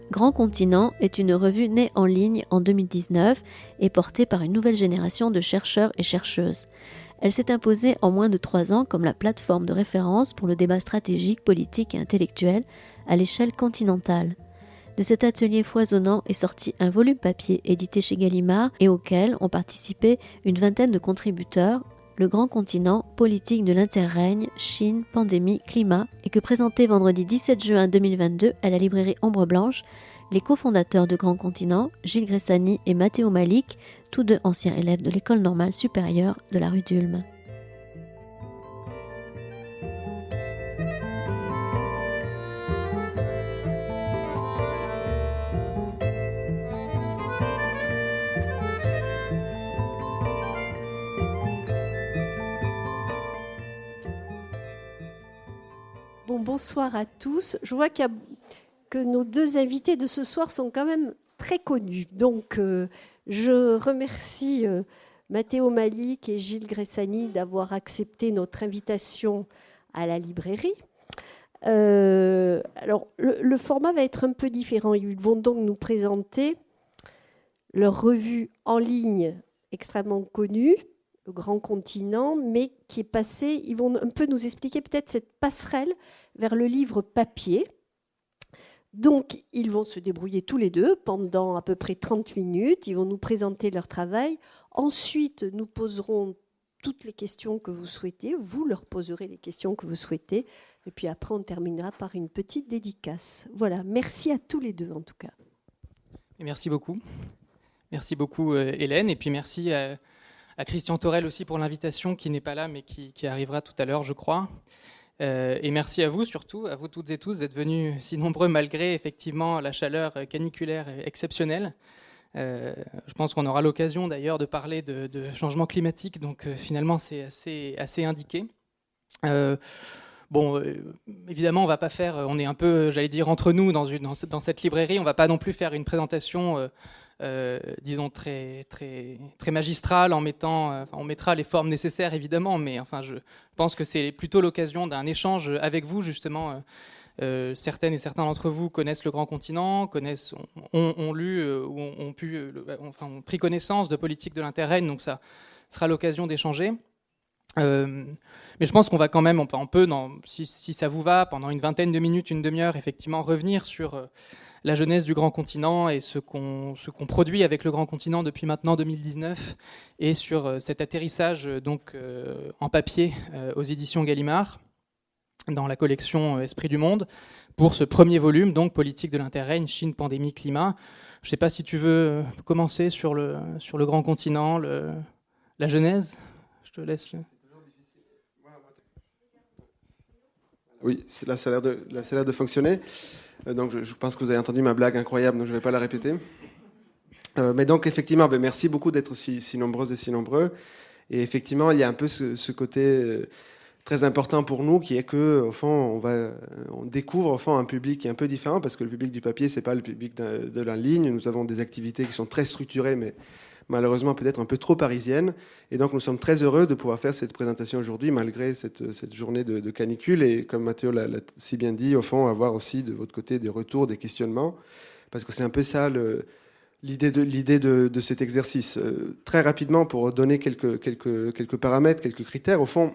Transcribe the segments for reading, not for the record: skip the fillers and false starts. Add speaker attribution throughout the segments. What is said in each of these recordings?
Speaker 1: Grand Continent est une revue née en ligne en 2019 et portée par une nouvelle génération de chercheurs et chercheuses. Elle s'est imposée en moins de 3 ans comme la plateforme de référence pour le débat stratégique, politique et intellectuel à l'échelle continentale. De cet atelier foisonnant est sorti un volume papier édité chez Gallimard et auquel ont participé une vingtaine de contributeurs, Le Grand Continent, politique de l'interrègne, Chine, pandémie, climat, et que présentait vendredi 17 juin 2022 à la librairie Ombre Blanche les cofondateurs de Grand Continent, Gilles Gressani et Matteo Malik, tous deux anciens élèves de l'École normale supérieure de la rue d'Ulm.
Speaker 2: Bonsoir à tous. Je vois que nos deux invités de ce soir sont quand même très connus. Donc, je remercie Matteo Malik et Gilles Gressani d'avoir accepté notre invitation à la librairie. Alors, le format va être un peu différent. Ils vont donc nous présenter leur revue en ligne extrêmement connue, Le Grand Continent, mais qui est passé, ils vont un peu nous expliquer peut-être cette passerelle vers le livre papier. Donc, ils vont se débrouiller tous les deux pendant à peu près 30 minutes. Ils vont nous présenter leur travail. Ensuite, nous poserons toutes les questions que vous souhaitez. Vous leur poserez les questions que vous souhaitez. Et puis après, on terminera par une petite dédicace. Voilà, merci à tous les deux en tout cas.
Speaker 3: Et merci beaucoup. Merci beaucoup Hélène. Et puis merci à Christian Torel aussi pour l'invitation, qui n'est pas là, mais qui arrivera tout à l'heure, je crois. Et merci à vous surtout, à vous toutes et tous, d'être venus si nombreux malgré effectivement la chaleur caniculaire exceptionnelle. Je pense qu'on aura l'occasion d'ailleurs de parler de changement climatique, donc finalement c'est assez indiqué. Évidemment, on va pas faire, on est un peu, j'allais dire, entre nous dans cette librairie, on va pas non plus faire une présentation disons très magistrale en mettant, on mettra les formes nécessaires évidemment, mais enfin je pense que c'est plutôt l'occasion d'un échange avec vous justement. Certaines et certains d'entre vous connaissent Le Grand Continent, ont lu ou ont pris connaissance de politique de l'interrègne, donc ça sera l'occasion d'échanger. Mais je pense qu'on va quand même, on peut si ça vous va, pendant une vingtaine de minutes, une demi-heure, effectivement revenir sur la jeunesse du Grand Continent et ce qu'on produit avec le Grand Continent depuis maintenant 2019 et sur cet atterrissage donc en papier aux éditions Gallimard dans la collection Esprit du Monde pour ce premier volume, donc politique de l'interrègne, Chine, pandémie, climat. Je ne sais pas si tu veux commencer sur le Grand Continent, la genèse. Je te laisse.
Speaker 4: Oui, là ça a l'air de fonctionner. Donc je pense que vous avez entendu ma blague incroyable, donc je ne vais pas la répéter. Mais donc effectivement, merci beaucoup d'être si nombreuses et si nombreux. Et effectivement, il y a un peu ce côté très important pour nous, qui est que au fond, on découvre au fond un public qui est un peu différent, parce que le public du papier, c'est pas le public de la ligne. Nous avons des activités qui sont très structurées, mais malheureusement peut-être un peu trop parisiennes. Et donc nous sommes très heureux de pouvoir faire cette présentation aujourd'hui, malgré cette journée de canicule. Et comme Matteo l'a si bien dit, au fond, avoir aussi de votre côté des retours, des questionnements, parce que c'est un peu ça l'idée de cet exercice. Très rapidement, pour donner quelques paramètres, quelques critères, au fond,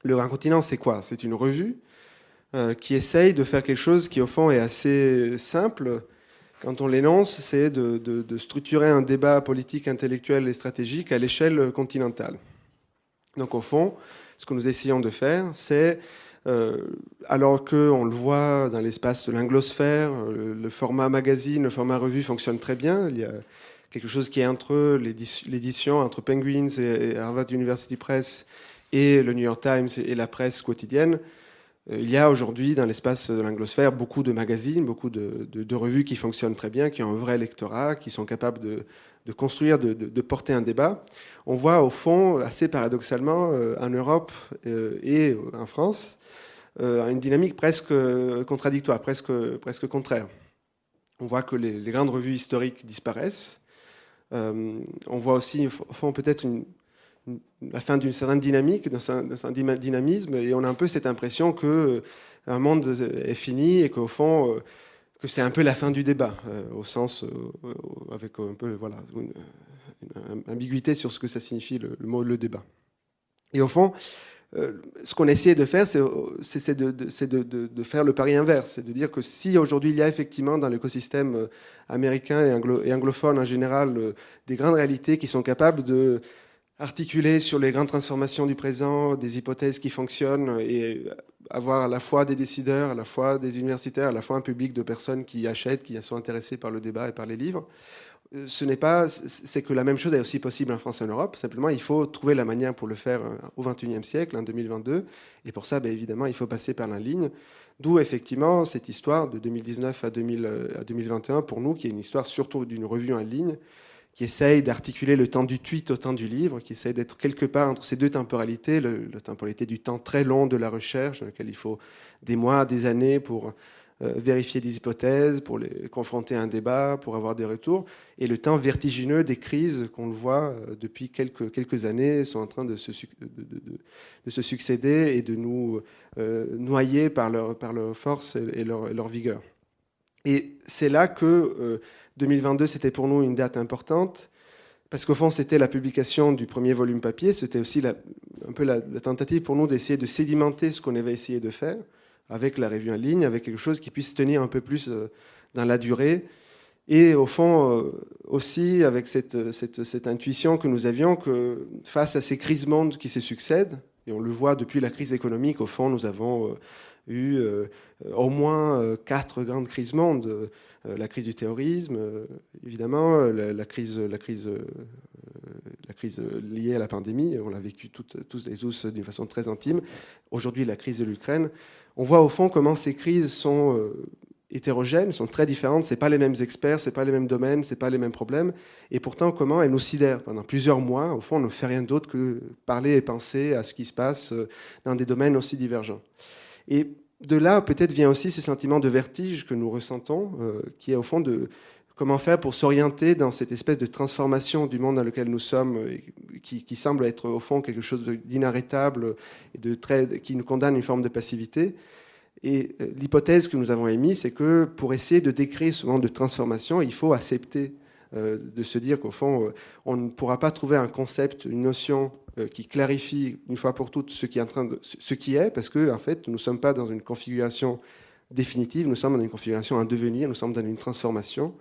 Speaker 4: Le Grand Continent, c'est quoi ? C'est une revue qui essaye de faire quelque chose qui, au fond, est assez simple. Quand on l'énonce, c'est de structurer un débat politique, intellectuel et stratégique à l'échelle continentale. Donc, au fond, ce que nous essayons de faire, c'est, alors qu'on le voit dans l'espace de l'anglosphère, le format magazine, le format revue fonctionne très bien. Il y a quelque chose qui est entre l'édition, entre Penguins et Harvard University Press et le New York Times et la presse quotidienne. Il y a aujourd'hui, dans l'espace de l'anglosphère, beaucoup de magazines, beaucoup de revues qui fonctionnent très bien, qui ont un vrai lectorat, qui sont capables de construire, de porter un débat. On voit au fond, assez paradoxalement, en Europe et en France, une dynamique presque contradictoire, presque contraire. On voit que les grandes revues historiques disparaissent. On voit aussi, au fond, peut-être la fin d'une certaine dynamique, d'un certain dynamisme, et on a un peu cette impression qu'un monde est fini et qu'au fond, que c'est un peu la fin du débat, au sens, avec un peu une ambiguïté sur ce que ça signifie le mot le débat. Et au fond, ce qu'on essaie de faire, c'est de faire le pari inverse, c'est de dire que si aujourd'hui il y a effectivement dans l'écosystème américain et anglophone en général des grandes réalités qui sont capables de articuler sur les grandes transformations du présent, des hypothèses qui fonctionnent et avoir à la fois des décideurs, à la fois des universitaires, à la fois un public de personnes qui achètent, qui sont intéressées par le débat et par les livres. C'est que la même chose est aussi possible en France et en Europe. Simplement, il faut trouver la manière pour le faire au XXIe siècle, en 2022. Et pour ça, évidemment, il faut passer par la ligne. D'où, effectivement, cette histoire de 2019 à 2021, pour nous, qui est une histoire surtout d'une revue en ligne, qui essaye d'articuler le temps du tweet au temps du livre, qui essaye d'être quelque part entre ces deux temporalités, la temporalité du temps très long de la recherche, dans lequel il faut des mois, des années pour vérifier des hypothèses, pour les confronter à un débat, pour avoir des retours, et le temps vertigineux des crises qu'on le voit depuis quelques années sont en train de se succéder et de nous noyer par leur force et leur vigueur. Et c'est là que 2022, c'était pour nous une date importante, parce qu'au fond, c'était la publication du premier volume papier, c'était aussi un peu la tentative pour nous d'essayer de sédimenter ce qu'on avait essayé de faire, avec la revue en ligne, avec quelque chose qui puisse tenir un peu plus dans la durée. Et au fond, aussi avec cette intuition que nous avions que face à ces crises mondes qui se succèdent, et on le voit depuis la crise économique, au fond, nous avons eu au moins 4 grandes crises mondes. La crise du terrorisme, évidemment, la crise liée à la pandémie, on l'a vécu tous et tous d'une façon très intime. Aujourd'hui, la crise de l'Ukraine. On voit au fond comment ces crises sont hétérogènes, sont très différentes. Ce n'est pas les mêmes experts, ce n'est pas les mêmes domaines, ce n'est pas les mêmes problèmes. Et pourtant, comment elles nous sidèrent. Pendant plusieurs mois, au fond, on ne fait rien d'autre que parler et penser à ce qui se passe dans des domaines aussi divergents. Et de là, peut-être, vient aussi ce sentiment de vertige que nous ressentons, qui est au fond de comment faire pour s'orienter dans cette espèce de transformation du monde dans lequel nous sommes, qui semble être au fond quelque chose d'inarrêtable et qui nous condamne à une forme de passivité. Et l'hypothèse que nous avons émise, c'est que pour essayer de décrire ce monde de transformation, il faut accepter de se dire qu'au fond, on ne pourra pas trouver un concept, une notion qui clarifie une fois pour toutes ce qui est, parce que en fait, nous ne sommes pas dans une configuration définitive, nous sommes dans une configuration en devenir, nous sommes dans une transformation,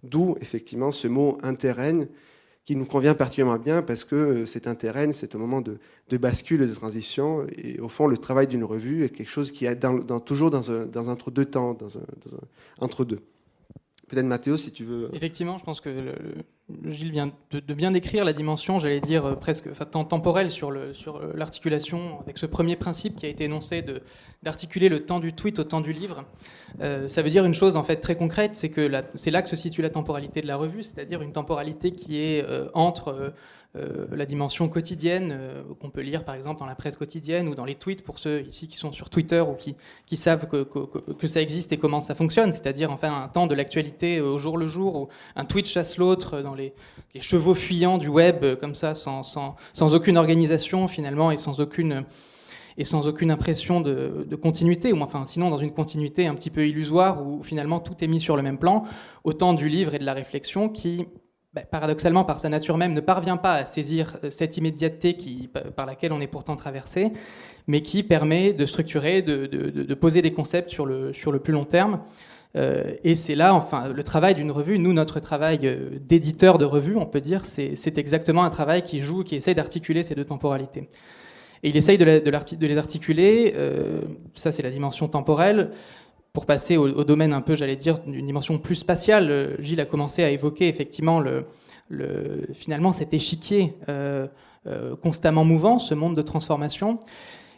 Speaker 4: d'où effectivement ce mot interrègne qui nous convient particulièrement bien parce que cet interrègne, c'est un moment de bascule, de transition, et au fond, le travail d'une revue est quelque chose qui est toujours dans un entre-deux temps, dans un entre-deux. Peut-être Mathéo, si tu veux.
Speaker 3: Effectivement, je pense que Gilles vient de bien décrire la dimension, j'allais dire presque temporelle sur l'articulation, avec ce premier principe qui a été énoncé d'articuler le temps du tweet au temps du livre. Ça veut dire une chose en fait très concrète, c'est que c'est là que se situe la temporalité de la revue, c'est-à-dire une temporalité qui est entre la dimension quotidienne qu'on peut lire par exemple dans la presse quotidienne ou dans les tweets pour ceux ici qui sont sur Twitter ou qui savent que ça existe et comment ça fonctionne, c'est-à-dire enfin un temps de l'actualité au jour le jour où un tweet chasse l'autre dans les chevaux fuyants du web comme ça sans aucune organisation finalement et sans aucune impression de continuité, ou enfin sinon dans une continuité un petit peu illusoire où finalement tout est mis sur le même plan, au temps du livre et de la réflexion qui paradoxalement, par sa nature même, ne parvient pas à saisir cette immédiateté par laquelle on est pourtant traversé, mais qui permet de structurer, de poser des concepts sur le plus long terme. Et c'est là, enfin, le travail d'une revue. Nous, notre travail d'éditeur de revue, on peut dire, c'est exactement un travail qui essaye d'articuler ces deux temporalités. Et il essaye de les articuler, ça c'est la dimension temporelle. Pour passer au domaine un peu, j'allais dire, d'une dimension plus spatiale, Gilles a commencé à évoquer effectivement finalement cet échiquier constamment mouvant, ce monde de transformation.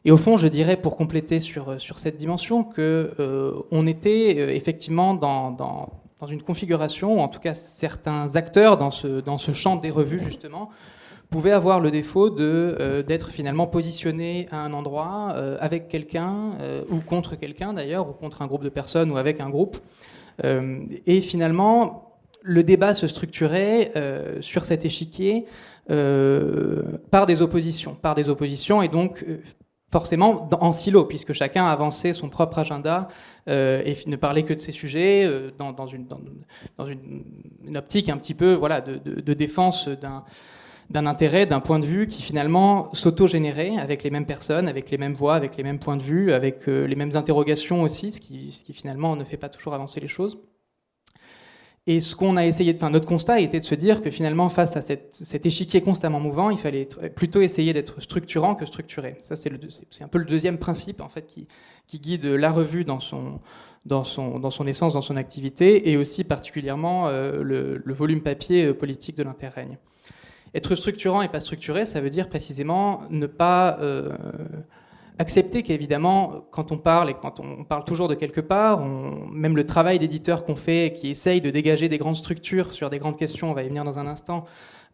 Speaker 3: Et au fond, je dirais, pour compléter sur cette dimension, qu'on était effectivement dans une configuration, ou en tout cas certains acteurs dans ce champ des revues justement, pouvaient avoir le défaut d'être finalement positionnés à un endroit avec quelqu'un ou contre quelqu'un d'ailleurs, ou contre un groupe de personnes ou avec un groupe. Et finalement, le débat se structurait sur cet échiquier par des oppositions et donc forcément en silo, puisque chacun avançait son propre agenda et ne parlait que de ces sujets dans une optique un petit peu de défense d'un intérêt, d'un point de vue qui finalement s'auto-générait avec les mêmes personnes, avec les mêmes voix, avec les mêmes points de vue, avec les mêmes interrogations aussi, ce qui finalement ne fait pas toujours avancer les choses. Et ce qu'on a essayé notre constat était de se dire que finalement, face à cet échiquier constamment mouvant, il fallait plutôt essayer d'être structurant que structuré. Ça, c'est un peu le deuxième principe en fait qui guide la revue dans son essence, dans son activité, et aussi particulièrement le volume papier politique de l'interrègne. Être structurant et pas structuré, ça veut dire précisément ne pas accepter qu'évidemment, quand on parle, et quand on parle toujours de quelque part, même le travail d'éditeur qu'on fait, qui essaye de dégager des grandes structures sur des grandes questions, on va y venir dans un instant,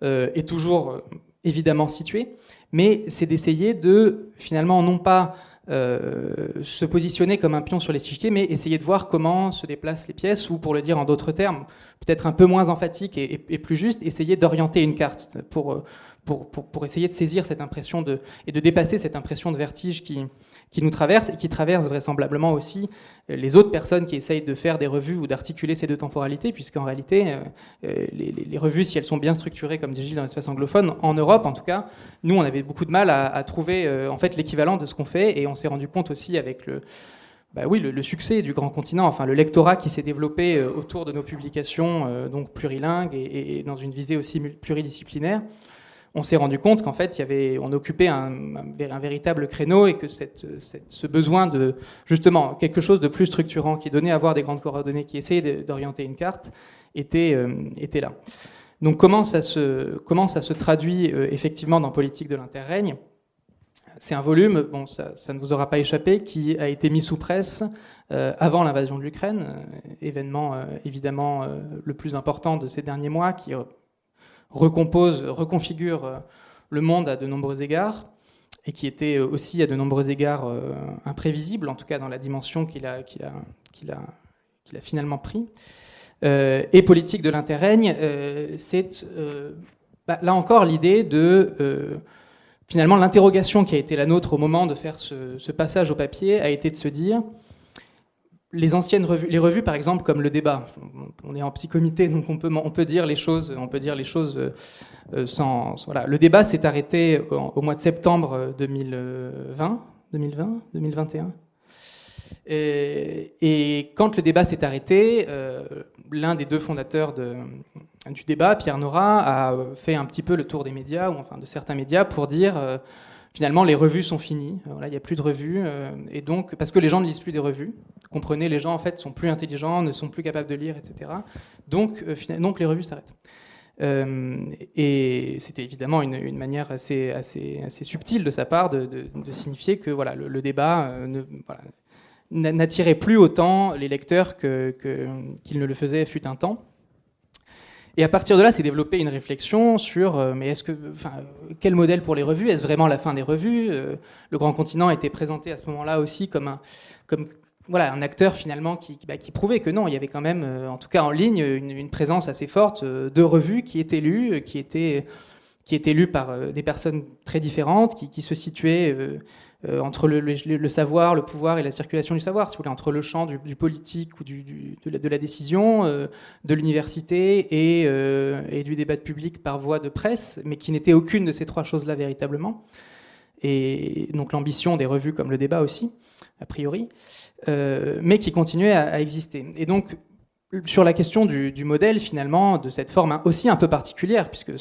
Speaker 3: est toujours évidemment situé, mais c'est d'essayer de, finalement, non pas se positionner comme un pion sur l'échiquier, mais essayer de voir comment se déplacent les pièces, ou pour le dire en d'autres termes, peut-être un peu moins emphatique et plus juste, essayer d'orienter une carte pour essayer de saisir cette impression et de dépasser cette impression de vertige qui nous traverse, et qui traverse vraisemblablement aussi les autres personnes qui essayent de faire des revues ou d'articuler ces deux temporalités, puisqu'en réalité, les revues, si elles sont bien structurées, comme dit Gilles, dans l'espace anglophone, en Europe en tout cas, nous on avait beaucoup de mal à trouver en fait l'équivalent de ce qu'on fait, et on s'est rendu compte aussi avec le succès du grand continent, enfin le lectorat qui s'est développé autour de nos publications, donc plurilingues et dans une visée aussi pluridisciplinaire. On s'est rendu compte qu'en fait, on occupait un véritable créneau, et que ce besoin de, justement, quelque chose de plus structurant, qui donnait à voir des grandes coordonnées, qui essayait d'orienter une carte, était là. Donc comment ça se traduit effectivement dans Politique de l'interrègne ? C'est un volume, bon, ça ne vous aura pas échappé, qui a été mis sous presse avant l'invasion de l'Ukraine, événement évidemment le plus important de ces derniers mois, qui reconfigure le monde à de nombreux égards, et qui était aussi à de nombreux égards imprévisible, en tout cas dans la dimension qu'il a finalement pris. Et Politique de l'interrègne, c'est là encore l'idée de finalement l'interrogation qui a été la nôtre au moment de faire ce passage au papier a été de se dire, les anciennes revues, les revues par exemple comme Le Débat, on est en petit comité, donc on peut dire les choses, sans voilà. Le Débat s'est arrêté au mois de septembre 2021. Et quand le Débat s'est arrêté, l'un des deux fondateurs du Débat, Pierre Nora, a fait un petit peu le tour des médias, ou enfin de certains médias, pour dire finalement les revues sont finies, voilà, il n'y a plus de revues, et donc parce que les gens ne lisent plus des revues, comprenez, les gens en fait sont plus intelligents, ne sont plus capables de lire, etc. Donc les revues s'arrêtent. Et c'était évidemment une manière assez subtile de sa part de signifier que voilà, le débat n'attirait plus autant les lecteurs qu'il ne le faisait fut un temps. Et à partir de là, s'est développée une réflexion sur mais quel modèle pour les revues ? Est-ce vraiment la fin des revues ? Le Grand Continent était présenté à ce moment-là aussi comme un acteur finalement qui prouvait que non, il y avait quand même, en tout cas en ligne, une présence assez forte de revues qui étaient lues, qui étaient lues par des personnes très différentes, qui se situaient entre le savoir, le pouvoir et la circulation du savoir, si vous voulez, entre le champ du politique ou de la décision, de l'université et du débat public par voie de presse, mais qui n'était aucune de ces trois choses-là véritablement. Et donc l'ambition des revues comme Le Débat aussi, a priori, mais qui continuait à exister. Et donc, sur la question du modèle, finalement, de cette forme aussi un peu particulière, puisque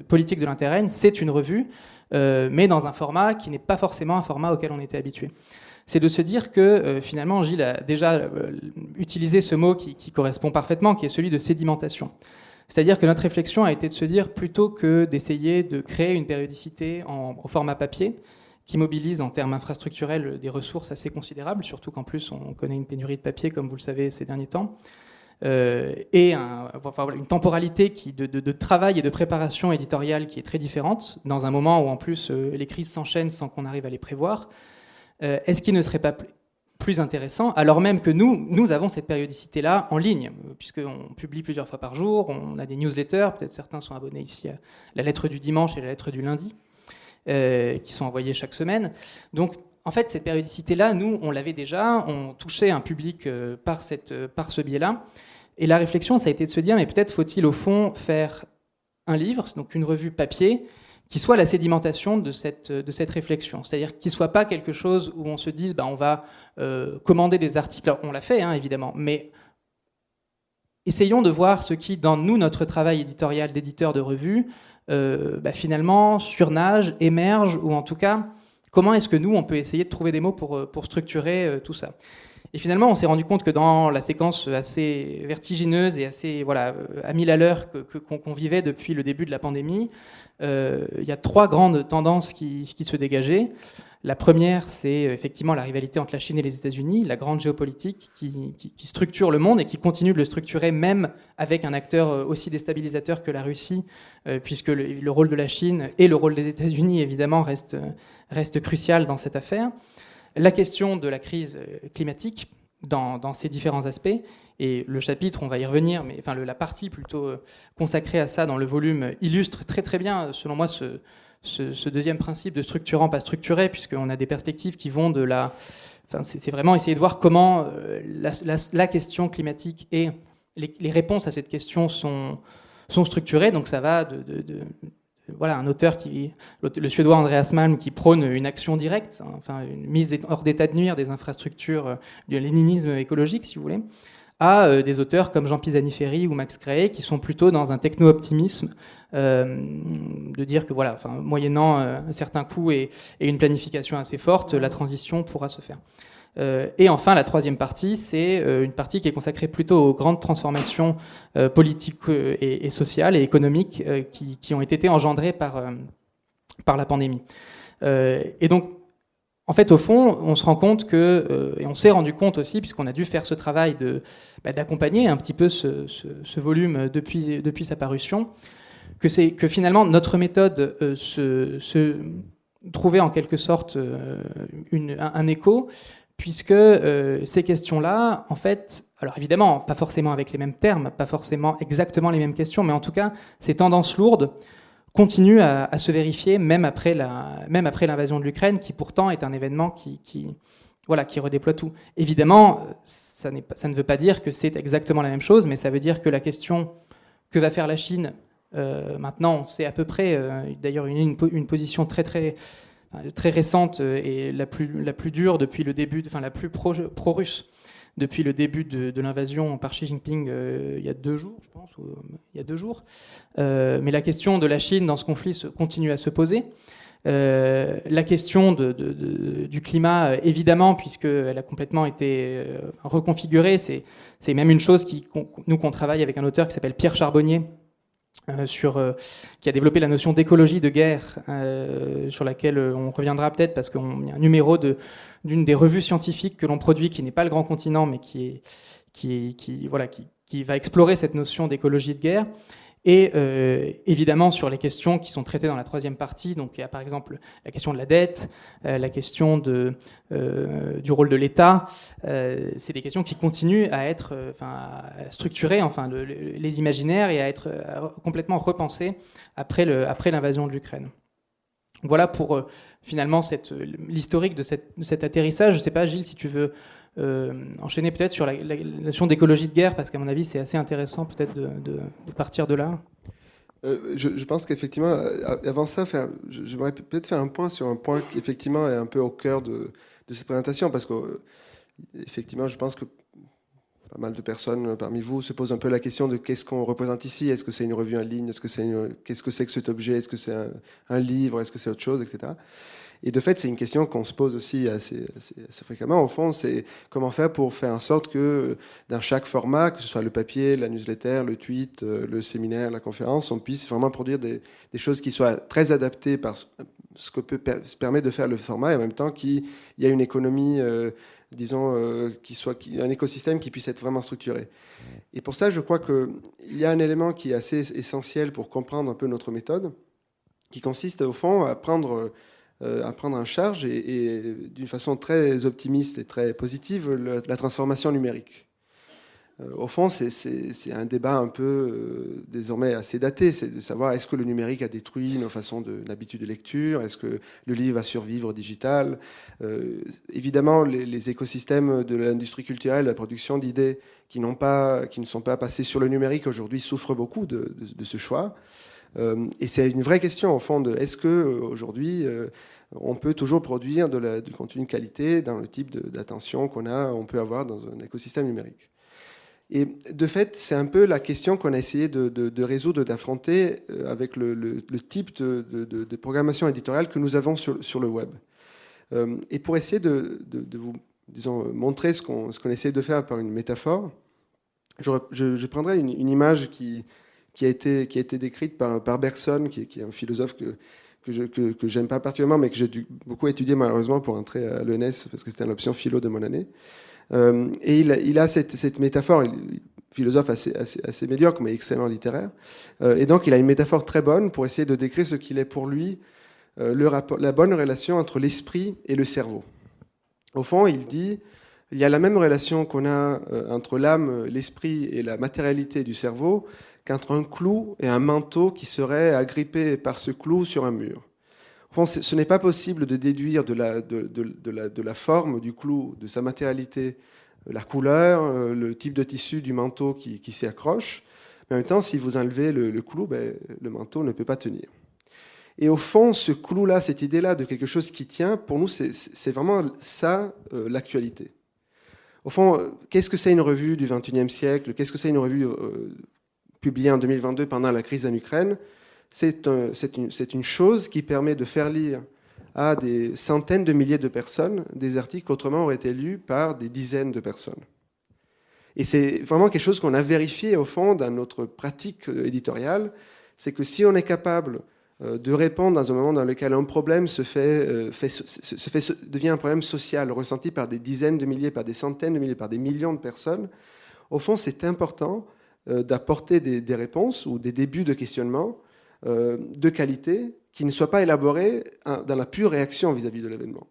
Speaker 3: Politique de l'interrègne, c'est une revue, mais dans un format qui n'est pas forcément un format auquel on était habitué. C'est de se dire que, finalement, Gilles a déjà utilisé ce mot qui correspond parfaitement, qui est celui de sédimentation. C'est-à-dire que notre réflexion a été de se dire, plutôt que d'essayer de créer une périodicité au format papier, qui mobilise en termes infrastructurels des ressources assez considérables, surtout qu'en plus on connaît une pénurie de papier, comme vous le savez, ces derniers temps, et une temporalité de travail et de préparation éditoriale qui est très différente, dans un moment où en plus les crises s'enchaînent sans qu'on arrive à les prévoir. Est-ce qu'il ne serait pas plus intéressant, alors même que nous avons cette périodicité-là en ligne, puisqu'on publie plusieurs fois par jour, on a des newsletters, peut-être certains sont abonnés ici à la lettre du dimanche et la lettre du lundi, qui sont envoyées chaque semaine. Donc en fait, cette périodicité-là, nous, on l'avait déjà, on touchait un public par ce biais-là. Et la réflexion, ça a été de se dire, mais peut-être faut-il au fond faire un livre, donc une revue papier, qui soit la sédimentation de cette réflexion. C'est-à-dire qu'il ne soit pas quelque chose où on se dise, on va commander des articles. Alors, on l'a fait, hein, évidemment, mais essayons de voir ce qui, dans notre travail éditorial d'éditeur de revue, finalement surnage, émerge, ou en tout cas, comment est-ce que nous, on peut essayer de trouver des mots pour structurer tout ça. Et finalement, on s'est rendu compte que dans la séquence assez vertigineuse et assez à 1000 à l'heure qu'on vivait depuis le début de la pandémie, il y a 3 grandes tendances qui se dégageaient. La première, c'est effectivement la rivalité entre la Chine et les États-Unis, la grande géopolitique qui structure le monde et qui continue de le structurer même avec un acteur aussi déstabilisateur que la Russie, puisque le rôle de la Chine et le rôle des États-Unis, évidemment, reste crucial dans cette affaire. La question de la crise climatique dans ses différents aspects, et le chapitre, on va y revenir, mais la partie plutôt consacrée à ça dans le volume illustre très très bien, selon moi, ce deuxième principe de structurant, pas structuré, puisqu'on a des perspectives qui vont de la... c'est vraiment essayer de voir comment la question climatique et les réponses à cette question sont structurées. Donc ça va un auteur le Suédois Andreas Malm, qui prône une action directe, une mise hors d'état de nuire des infrastructures du léninisme écologique, si vous voulez, à des auteurs comme Jean Pisani-Ferry ou Max Créé, qui sont plutôt dans un techno-optimisme, de dire que moyennant un certain coût et une planification assez forte, la transition pourra se faire. Et enfin, la troisième partie, c'est une partie qui est consacrée plutôt aux grandes transformations politiques et sociales et économiques qui ont été engendrées par la pandémie. Et donc, en fait, au fond, on se rend compte et on s'est rendu compte aussi, puisqu'on a dû faire ce travail d'accompagner un petit peu ce volume depuis sa parution, que finalement notre méthode se trouvait en quelque sorte un écho, puisque ces questions-là, en fait, alors évidemment, pas forcément avec les mêmes termes, pas forcément exactement les mêmes questions, mais en tout cas, ces tendances lourdes continuent à se vérifier même après l'invasion de l'Ukraine, qui pourtant est un événement qui redéploie tout. Évidemment, ça ne veut pas dire que c'est exactement la même chose, mais ça veut dire que la question que va faire la Chine, maintenant, c'est à peu près, d'ailleurs, une position très récente et la plus dure depuis le début, la plus pro-russe depuis le début de l'invasion par Xi Jinping il y a 2 jours, je pense, il y a 2 jours. Mais la question de la Chine dans ce conflit continue à se poser. La question du climat, évidemment, puisqu'elle a complètement été reconfigurée, c'est même une chose qu'on travaille avec un auteur qui s'appelle Pierre Charbonnier, qui a développé la notion d'écologie de guerre, sur laquelle on reviendra peut-être, parce qu'il y a un numéro d'une des revues scientifiques que l'on produit, qui n'est pas Le Grand Continent, mais qui va explorer cette notion d'écologie de guerre. Et évidemment sur les questions qui sont traitées dans la troisième partie, donc il y a par exemple la question de la dette, la question du rôle de l'État, c'est des questions qui continuent à être à structurer les imaginaires et à être complètement repensées après l'invasion de l'Ukraine. Voilà pour finalement l'historique de cet atterrissage. Je ne sais pas, Gilles, si tu veux enchaîner peut-être sur la notion d'écologie de guerre, parce qu'à mon avis c'est assez intéressant peut-être de partir de là.
Speaker 4: Je pense qu'effectivement, avant ça, j'aimerais peut-être faire un point sur un point qui effectivement est un peu au cœur de cette présentation, parce que effectivement, je pense que pas mal de personnes parmi vous se posent un peu la question de qu'est-ce qu'on représente ici. Est-ce que c'est une revue en ligne? Qu'est-ce que c'est que cet objet? Est-ce que c'est un livre? Est-ce que c'est autre chose, etc. Et de fait, c'est une question qu'on se pose aussi assez fréquemment. Au fond, c'est comment faire pour faire en sorte que dans chaque format, que ce soit le papier, la newsletter, le tweet, le séminaire, la conférence, on puisse vraiment produire des choses qui soient très adaptées par ce que se permet de faire le format, et en même temps qu'il y a une économie, un écosystème qui puisse être vraiment structuré. Et pour ça, je crois qu'il y a un élément qui est assez essentiel pour comprendre un peu notre méthode, qui consiste au fond à prendre en charge et d'une façon très optimiste et très positive la transformation numérique. Au fond, c'est un débat un peu désormais assez daté, c'est de savoir est-ce que le numérique a détruit nos façons d'habitude de lecture, est-ce que le livre va survivre au digital. Évidemment, les écosystèmes de l'industrie culturelle, de la production d'idées qui ne sont pas passés sur le numérique aujourd'hui souffrent beaucoup de ce choix. Et c'est une vraie question, au fond, de est-ce qu'aujourd'hui, on peut toujours produire du contenu de qualité dans le type d'attention on peut avoir dans un écosystème numérique. Et de fait, c'est un peu la question qu'on a essayé de résoudre, d'affronter avec le type de programmation éditoriale que nous avons sur le web. Et pour essayer de vous, disons, montrer ce qu'on essaie de faire par une métaphore, je prendrai une image qui a été décrite par Bergson, qui est un philosophe que j'aime pas particulièrement, mais que j'ai beaucoup étudié malheureusement pour entrer à l'ENS, parce que c'était l'option philo de mon année. Et il a cette métaphore, philosophe assez médiocre, mais excellent littéraire. Et donc, il a une métaphore très bonne pour essayer de décrire ce qu'il est pour lui, la bonne relation entre l'esprit et le cerveau. Au fond, il dit, il y a la même relation qu'on a entre l'âme, l'esprit et la matérialité du cerveau qu'entre un clou et un manteau qui serait agrippé par ce clou sur un mur. Ce n'est pas possible de déduire de la forme du clou, de sa matérialité, la couleur, le type de tissu du manteau qui s'y accroche. Mais en même temps, si vous enlevez le clou, le manteau ne peut pas tenir. Et au fond, ce clou-là, cette idée-là de quelque chose qui tient, pour nous, c'est vraiment ça, l'actualité. Au fond, qu'est-ce que c'est une revue du XXIe siècle? Qu'est-ce que c'est une revue publiée en 2022 pendant la crise en Ukraine? C'est une chose qui permet de faire lire à des centaines de milliers de personnes des articles qui autrement auraient été lus par des dizaines de personnes. Et c'est vraiment quelque chose qu'on a vérifié au fond dans notre pratique éditoriale, c'est que si on est capable de répondre dans un moment dans lequel un problème devient un problème social ressenti par des dizaines de milliers, par des centaines de milliers, par des millions de personnes, au fond c'est important d'apporter des réponses ou des débuts de questionnement de qualité qui ne soient pas élaborés dans la pure réaction vis-à-vis de l'événement.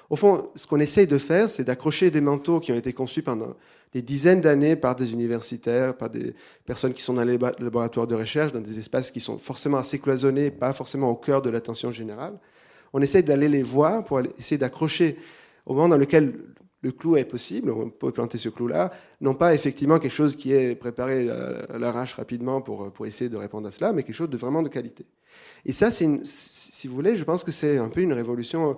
Speaker 4: Au fond, ce qu'on essaye de faire, c'est d'accrocher des manteaux qui ont été conçus pendant des dizaines d'années par des universitaires, par des personnes qui sont dans les laboratoires de recherche, dans des espaces qui sont forcément assez cloisonnés, pas forcément au cœur de l'attention générale. On essaye d'aller les voir pour essayer d'accrocher au moment dans lequel le clou est possible, on peut planter ce clou-là, non pas effectivement quelque chose qui est préparé à l'arrache rapidement pour essayer de répondre à cela, mais quelque chose de vraiment de qualité. Et ça, si vous voulez, je pense que c'est un peu une révolution,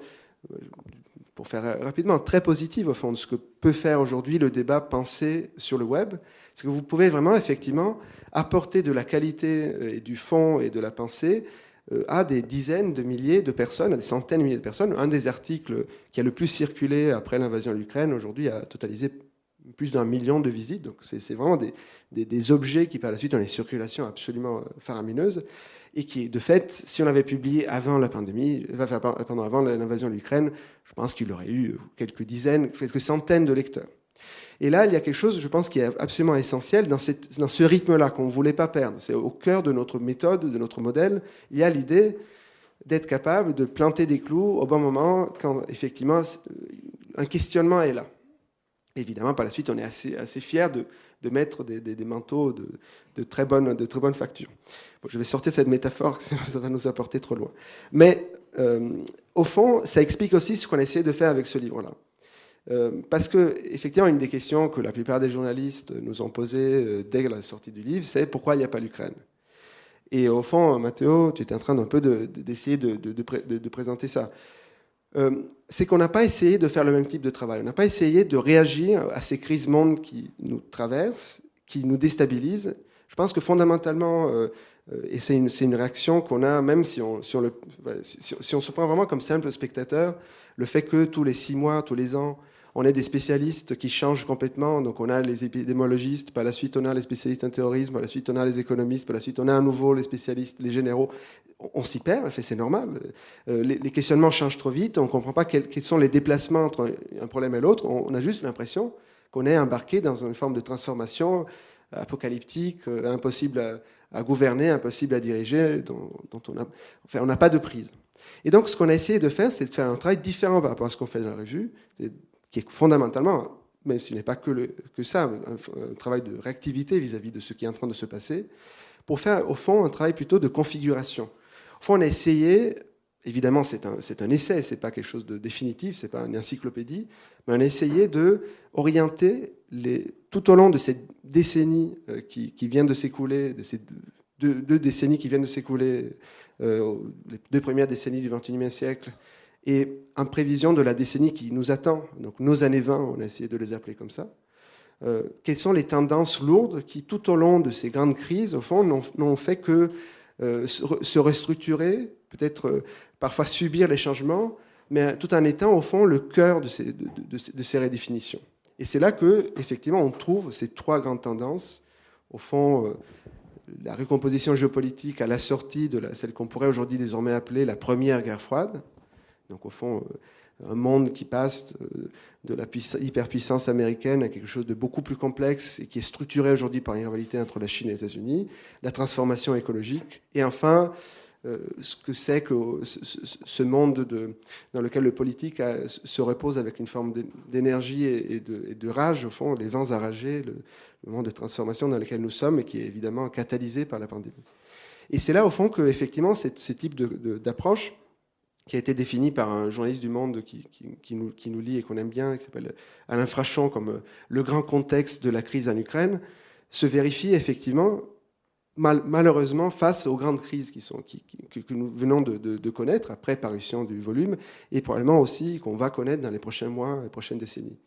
Speaker 4: pour faire rapidement, très positive au fond de ce que peut faire aujourd'hui le débat pensé sur le web. C'est que vous pouvez vraiment effectivement apporter de la qualité et du fond et de la pensée à des dizaines de milliers de personnes, à des centaines de milliers de personnes. Un des articles qui a le plus circulé après l'invasion de l'Ukraine aujourd'hui a totalisé plus d'1 million de visites. Donc c'est vraiment des objets qui par la suite ont une circulation absolument faramineuse et qui, de fait, si on avait publié avant la pandémie, avant l'invasion de l'Ukraine, je pense qu'il aurait eu quelques dizaines, quelques centaines de lecteurs. Et là, il y a quelque chose, je pense, qui est absolument essentiel dans ce rythme-là qu'on ne voulait pas perdre. C'est au cœur de notre méthode, de notre modèle. Il y a l'idée d'être capable de planter des clous au bon moment quand, effectivement, un questionnement est là. Évidemment, par la suite, on est assez fiers de mettre des manteaux de très bonne facture. Bon, je vais sortir de cette métaphore, sinon ça va nous apporter trop loin. Mais au fond, ça explique aussi ce qu'on a essayé de faire avec ce livre-là. Parce que, effectivement, une des questions que la plupart des journalistes nous ont posées dès la sortie du livre, c'est pourquoi il n'y a pas l'Ukraine. Et au fond, Matteo, tu étais en train d'essayer de présenter ça. C'est qu'on n'a pas essayé de faire le même type de travail. On n'a pas essayé de réagir à ces crises mondes qui nous traversent, qui nous déstabilisent. Je pense que fondamentalement, et c'est une réaction qu'on a, même si on se prend vraiment comme simple spectateur, le fait que tous les 6 mois, tous les ans, on ait des spécialistes qui changent complètement. Donc on a les épidémiologistes, par la suite on a les spécialistes en terrorisme, par la suite on a les économistes, par la suite on a à nouveau les spécialistes, les généraux. On s'y perd, c'est normal. Les questionnements changent trop vite, on ne comprend pas quels sont les déplacements entre un problème et l'autre. On a juste l'impression qu'on est embarqué dans une forme de transformation apocalyptique, impossible à gouverner, impossible à diriger, dont on n'a pas de prise. Et donc ce qu'on a essayé de faire, c'est de faire un travail différent par rapport à ce qu'on fait dans la revue, qui est fondamentalement mais ce n'est pas que ça, un travail de réactivité vis-à-vis de ce qui est en train de se passer, pour faire, au fond, un travail plutôt de configuration. Au fond, on a essayé, évidemment, c'est un essai, ce n'est pas quelque chose de définitif, ce n'est pas une encyclopédie, mais on a essayé d'orienter, tout au long de ces décennies qui viennent de s'écouler, de ces deux décennies qui viennent de s'écouler, les 2 premières décennies du XXIe siècle, et en prévision de la décennie qui nous attend, donc nos années 20, on a essayé de les appeler comme ça, quelles sont les tendances lourdes qui, tout au long de ces grandes crises, au fond, n'ont fait que se restructurer, peut-être parfois subir les changements, mais tout en étant, au fond, le cœur de ces redéfinitions. Et c'est là que, effectivement, on trouve ces 3 grandes tendances, au fond, la recomposition géopolitique à la sortie de celle qu'on pourrait aujourd'hui désormais appeler la première guerre froide. Donc, au fond, un monde qui passe de la hyperpuissance américaine à quelque chose de beaucoup plus complexe et qui est structuré aujourd'hui par une rivalité entre la Chine et les États-Unis, la transformation écologique, et enfin, ce que c'est que ce monde dans lequel le politique se repose avec une forme d'énergie et de rage, au fond, les vents enragés, le monde de transformation dans lequel nous sommes et qui est évidemment catalysé par la pandémie. Et c'est là, au fond, qu'effectivement, ce type d'approche, qui a été défini par un journaliste du Monde qui nous lit et qu'on aime bien, qui s'appelle Alain Frachon, comme le grand contexte de la crise en Ukraine, se vérifie effectivement, malheureusement, face aux grandes crises que nous venons de connaître, après parution du volume, et probablement aussi qu'on va connaître dans les prochains mois, les prochaines décennies.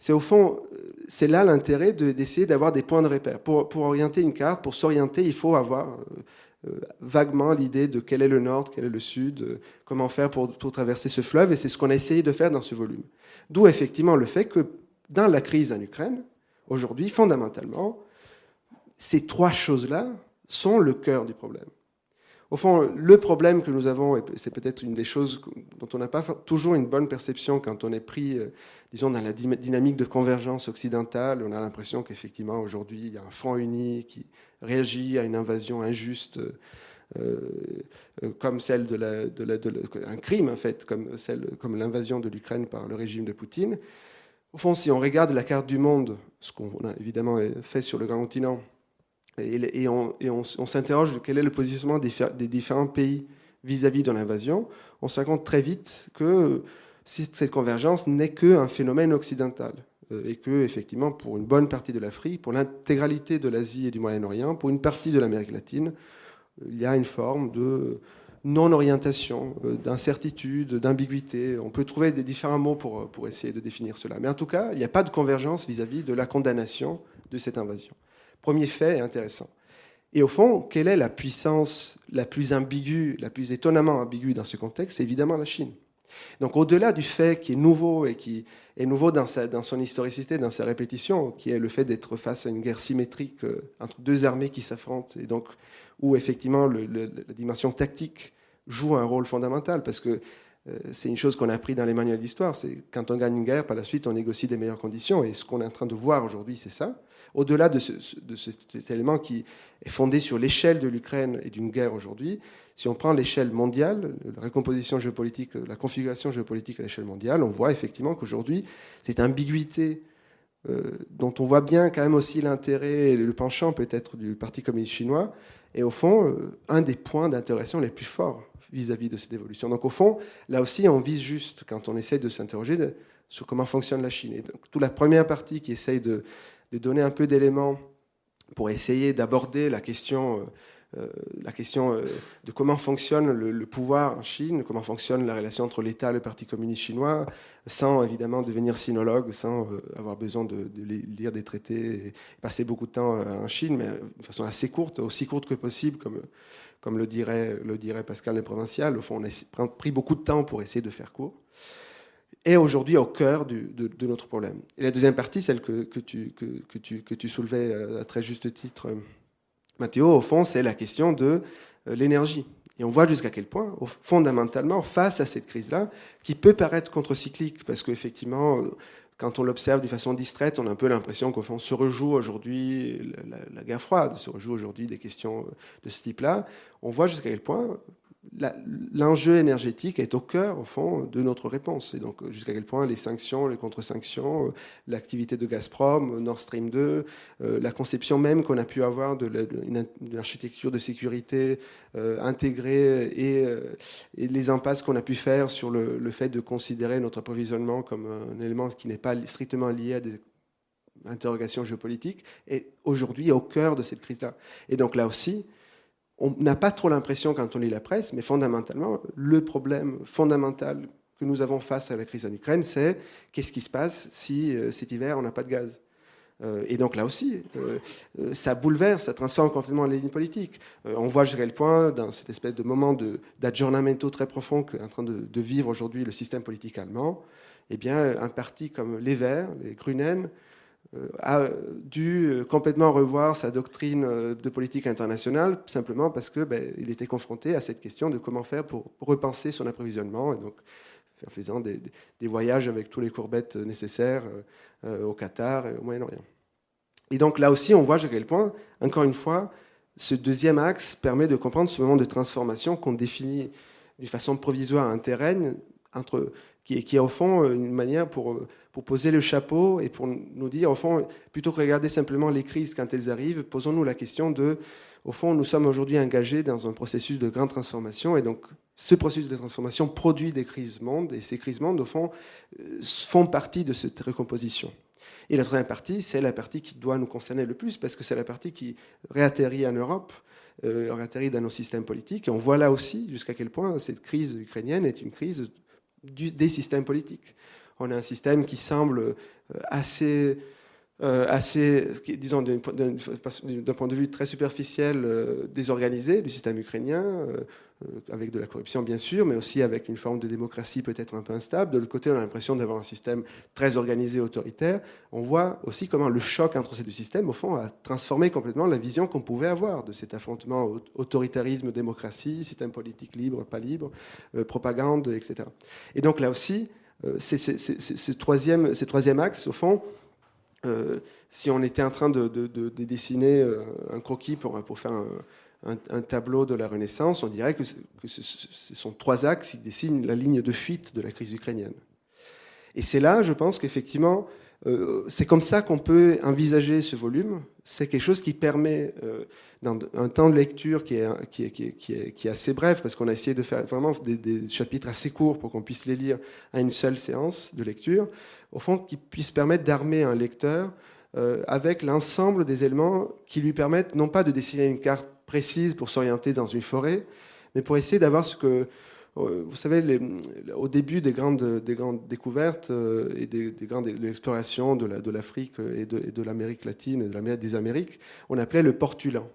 Speaker 4: C'est au fond, c'est là l'intérêt d'essayer d'avoir des points de repère. Pour orienter une carte, pour s'orienter, il faut avoir vaguement l'idée de quel est le nord, quel est le sud, comment faire pour traverser ce fleuve, et c'est ce qu'on a essayé de faire dans ce volume. D'où effectivement le fait que dans la crise en Ukraine, aujourd'hui, fondamentalement, ces 3 choses-là sont le cœur du problème. Au fond, le problème que nous avons, et c'est peut-être une des choses dont on n'a pas toujours une bonne perception quand on est pris, disons, dans la dynamique de convergence occidentale, on a l'impression qu'effectivement, aujourd'hui, il y a un front uni qui réagit à une invasion injuste, comme celle un crime, en fait, comme l'invasion de l'Ukraine par le régime de Poutine. Au fond, si on regarde la carte du monde, ce qu'on a évidemment fait sur le grand continent, et on s'interroge de quel est le positionnement des différents pays vis-à-vis de l'invasion, on se rend compte très vite que cette convergence n'est qu'un phénomène occidental. Et que, effectivement, pour une bonne partie de l'Afrique, pour l'intégralité de l'Asie et du Moyen-Orient, pour une partie de l'Amérique latine, il y a une forme de non-orientation, d'incertitude, d'ambiguïté. On peut trouver des différents mots pour essayer de définir cela. Mais en tout cas, il n'y a pas de convergence vis-à-vis de la condamnation de cette invasion. Premier fait intéressant. Et au fond, quelle est la puissance la plus ambiguë, la plus étonnamment ambiguë dans ce contexte? C'est évidemment la Chine. Donc au-delà du fait qui est nouveau et qui est nouveau dans son historicité, dans sa répétition, qui est le fait d'être face à une guerre symétrique entre 2 armées qui s'affrontent, et donc où effectivement la dimension tactique joue un rôle fondamental, parce que c'est une chose qu'on a appris dans les manuels d'histoire, c'est quand on gagne une guerre, par la suite on négocie des meilleures conditions, et ce qu'on est en train de voir aujourd'hui, c'est ça. Au-delà de cet élément qui est fondé sur l'échelle de l'Ukraine et d'une guerre aujourd'hui, si on prend l'échelle mondiale, la recomposition géopolitique, la configuration géopolitique à l'échelle mondiale, on voit effectivement qu'aujourd'hui, cette ambiguïté dont on voit bien quand même aussi l'intérêt et le penchant peut-être du Parti communiste chinois, est au fond un des points d'interaction les plus forts vis-à-vis de cette évolution. Donc au fond, là aussi, on vise juste quand on essaie de s'interroger sur comment fonctionne la Chine. Et donc, toute la première partie qui essaye de donner un peu d'éléments pour essayer d'aborder la question de comment fonctionne le pouvoir en Chine, comment fonctionne la relation entre l'État et le Parti communiste chinois, sans évidemment devenir sinologue, sans avoir besoin de lire des traités et passer beaucoup de temps en Chine, mais de façon assez courte, aussi courte que possible, comme le dirait Pascal Le Provincial. Au fond, on a pris beaucoup de temps pour essayer de faire court. Est aujourd'hui au cœur de notre problème. Et la deuxième partie, celle que tu soulevais à très juste titre, Mathéo, au fond, c'est la question de l'énergie. Et on voit jusqu'à quel point, fondamentalement, face à cette crise-là, qui peut paraître contre-cyclique, parce qu'effectivement, quand on l'observe de façon distraite, on a un peu l'impression qu'au fond se rejoue aujourd'hui la guerre froide, se rejoue aujourd'hui des questions de ce type-là. On voit jusqu'à quel point l'enjeu énergétique est au cœur, au fond, de notre réponse. Et donc, jusqu'à quel point les sanctions, les contre-sanctions, l'activité de Gazprom, Nord Stream 2, la conception même qu'on a pu avoir d'une architecture de sécurité intégrée et les impasses qu'on a pu faire sur le fait de considérer notre approvisionnement comme un élément qui n'est pas strictement lié à des interrogations géopolitiques, est aujourd'hui au cœur de cette crise-là. Et donc là aussi, on n'a pas trop l'impression quand on lit la presse, mais fondamentalement, le problème fondamental que nous avons face à la crise en Ukraine, c'est qu'est-ce qui se passe si cet hiver, on n'a pas de gaz. Et donc là aussi, ça bouleverse, ça transforme complètement les lignes politiques. On voit jusqu'à quel point, dans cette espèce de moment d'aggiornamento très profond qu'est en train de vivre aujourd'hui le système politique allemand, eh bien, un parti comme les Verts, les Grünen, a dû complètement revoir sa doctrine de politique internationale, simplement parce qu'il était confronté à cette question de comment faire pour repenser son approvisionnement, et donc en faisant des voyages avec tous les courbettes nécessaires au Qatar et au Moyen-Orient. Et donc là aussi, on voit à quel point, encore une fois, ce deuxième axe permet de comprendre ce moment de transformation qu'on définit d'une façon provisoire un terrain qui est au fond une manière pour poser le chapeau et pour nous dire, au fond, plutôt que regarder simplement les crises quand elles arrivent, posons-nous la question au fond, nous sommes aujourd'hui engagés dans un processus de grande transformation, et donc ce processus de transformation produit des crises mondes, et ces crises mondes, au fond, font partie de cette recomposition. Et la troisième partie, c'est la partie qui doit nous concerner le plus, parce que c'est la partie qui réatterrit en Europe, réatterrit dans nos systèmes politiques, et on voit là aussi jusqu'à quel point cette crise ukrainienne est une crise des systèmes politiques. On a un système qui semble assez disons, d'un point de vue très superficiel, désorganisé du système ukrainien, avec de la corruption bien sûr, mais aussi avec une forme de démocratie peut-être un peu instable. De l'autre côté, on a l'impression d'avoir un système très organisé, autoritaire. On voit aussi comment le choc entre ces deux systèmes, au fond, a transformé complètement la vision qu'on pouvait avoir de cet affrontement autoritarisme, démocratie, système politique libre, pas libre, propagande, etc. Et donc là aussi, ce troisième axe, au fond, si on était en train de dessiner un croquis pour faire un tableau de la Renaissance, on dirait que ce sont trois axes qui dessinent la ligne de fuite de la crise ukrainienne. Et c'est là, je pense qu'effectivement, c'est comme ça qu'on peut envisager ce volume. C'est quelque chose qui permet, dans un temps de lecture qui est assez bref, parce qu'on a essayé de faire vraiment des chapitres assez courts pour qu'on puisse les lire à une seule séance de lecture, au fond, qui puisse permettre d'armer un lecteur avec l'ensemble des éléments qui lui permettent non pas de dessiner une carte précise pour s'orienter dans une forêt, mais pour essayer d'avoir ce que... Vous savez, au début des grandes découvertes et de l'exploration de l'Afrique et de l'Amérique latine, et des Amériques, on appelait le portulan.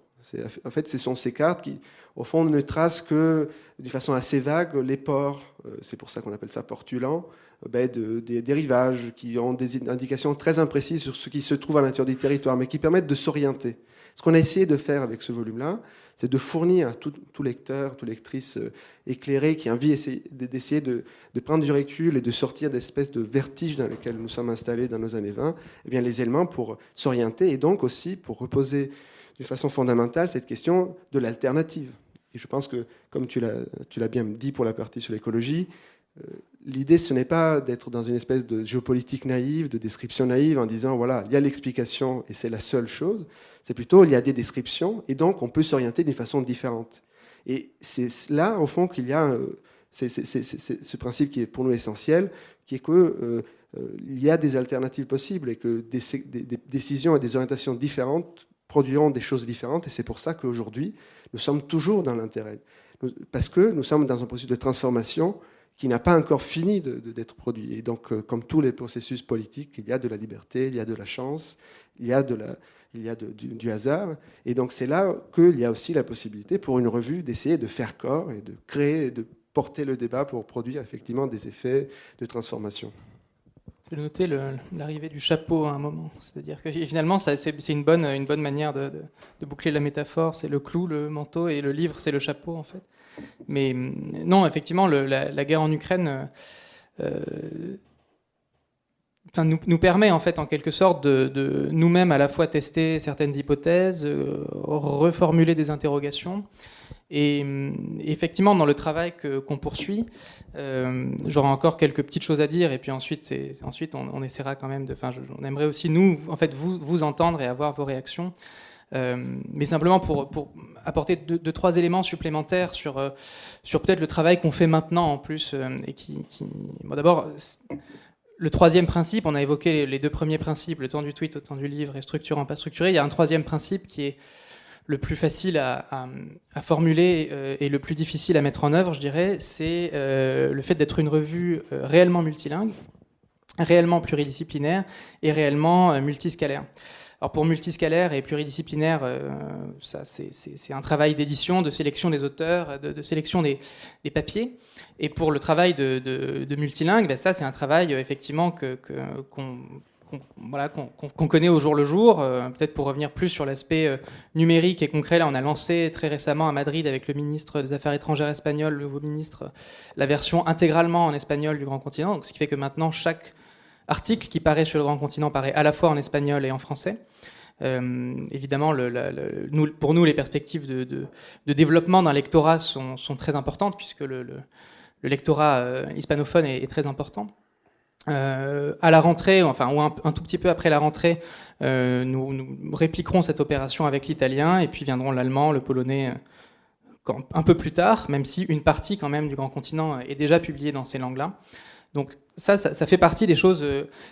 Speaker 4: En fait, ce sont ces cartes qui, au fond, ne tracent que, de façon assez vague, les ports, c'est pour ça qu'on appelle ça portulan, des rivages qui ont des indications très imprécises sur ce qui se trouve à l'intérieur du territoire, mais qui permettent de s'orienter. Ce qu'on a essayé de faire avec ce volume-là, c'est de fournir à tout lecteur, toute lectrice éclairée qui a envie d'essayer de prendre du recul et de sortir d'espèces de vertiges dans lesquels nous sommes installés dans nos années 20, eh bien, les éléments pour s'orienter et donc aussi pour reposer d'une façon fondamentale cette question de l'alternative. Et je pense que, comme tu l'as bien dit pour la partie sur l'écologie, l'idée, ce n'est pas d'être dans une espèce de géopolitique naïve, de description naïve, en disant, voilà, il y a l'explication et c'est la seule chose. C'est plutôt, il y a des descriptions, et donc on peut s'orienter d'une façon différente. Et c'est là, au fond, qu'il y a ce principe qui est pour nous essentiel, qui est qu'il y a des alternatives possibles, et que des décisions et des orientations différentes produiront des choses différentes, et c'est pour ça qu'aujourd'hui, nous sommes toujours dans l'intérêt. Parce que nous sommes dans un processus de transformation qui n'a pas encore fini d'être produit. Et donc, comme tous les processus politiques, il y a de la liberté, il y a de la chance, il y a du hasard. Et donc, c'est là qu'il y a aussi la possibilité pour une revue d'essayer de faire corps et de créer, de porter le débat pour produire effectivement des effets de transformation.
Speaker 3: J'ai noté l'arrivée du chapeau à un moment. C'est-à-dire que finalement, c'est une bonne manière de boucler la métaphore. C'est le clou, le manteau, et le livre, c'est le chapeau, en fait. Mais non, effectivement, la guerre en Ukraine nous permet en fait en quelque sorte de nous-mêmes à la fois tester certaines hypothèses, reformuler des interrogations. Et effectivement, dans le travail qu'on poursuit, j'aurai encore quelques petites choses à dire, et puis ensuite on essaiera quand même on aimerait aussi nous, en fait, vous entendre et avoir vos réactions. Mais simplement pour apporter deux, trois éléments supplémentaires sur peut-être le travail qu'on fait maintenant en plus, et bon, d'abord, le troisième principe, on a évoqué les deux premiers principes, le temps du tweet, le temps du livre et structurant, pas structuré. Il y a un troisième principe qui est le plus facile à formuler et le plus difficile à mettre en œuvre, je dirais, c'est le fait d'être une revue réellement multilingue, réellement pluridisciplinaire et réellement multiscalaire. Alors pour multiscalaire et pluridisciplinaire, ça c'est un travail d'édition, de sélection des auteurs, de sélection des papiers. Et pour le travail de multilingue, ben ça c'est un travail effectivement qu'on connaît au jour le jour. Peut-être pour revenir plus sur l'aspect numérique et concret, là on a lancé très récemment à Madrid avec le ministre des Affaires étrangères espagnol, le nouveau ministre, la version intégralement en espagnol du Grand Continent. Donc, ce qui fait que maintenant chaque article qui paraît sur le Grand Continent paraît à la fois en espagnol et en français. Évidemment, pour nous, les perspectives de développement d'un lectorat sont très importantes, puisque le lectorat hispanophone est très important. À la rentrée, ou un tout petit peu après la rentrée, nous répliquerons cette opération avec l'italien, et puis viendront l'allemand, le polonais un peu plus tard, même si une partie quand même du Grand Continent est déjà publiée dans ces langues-là. Donc ça fait partie des choses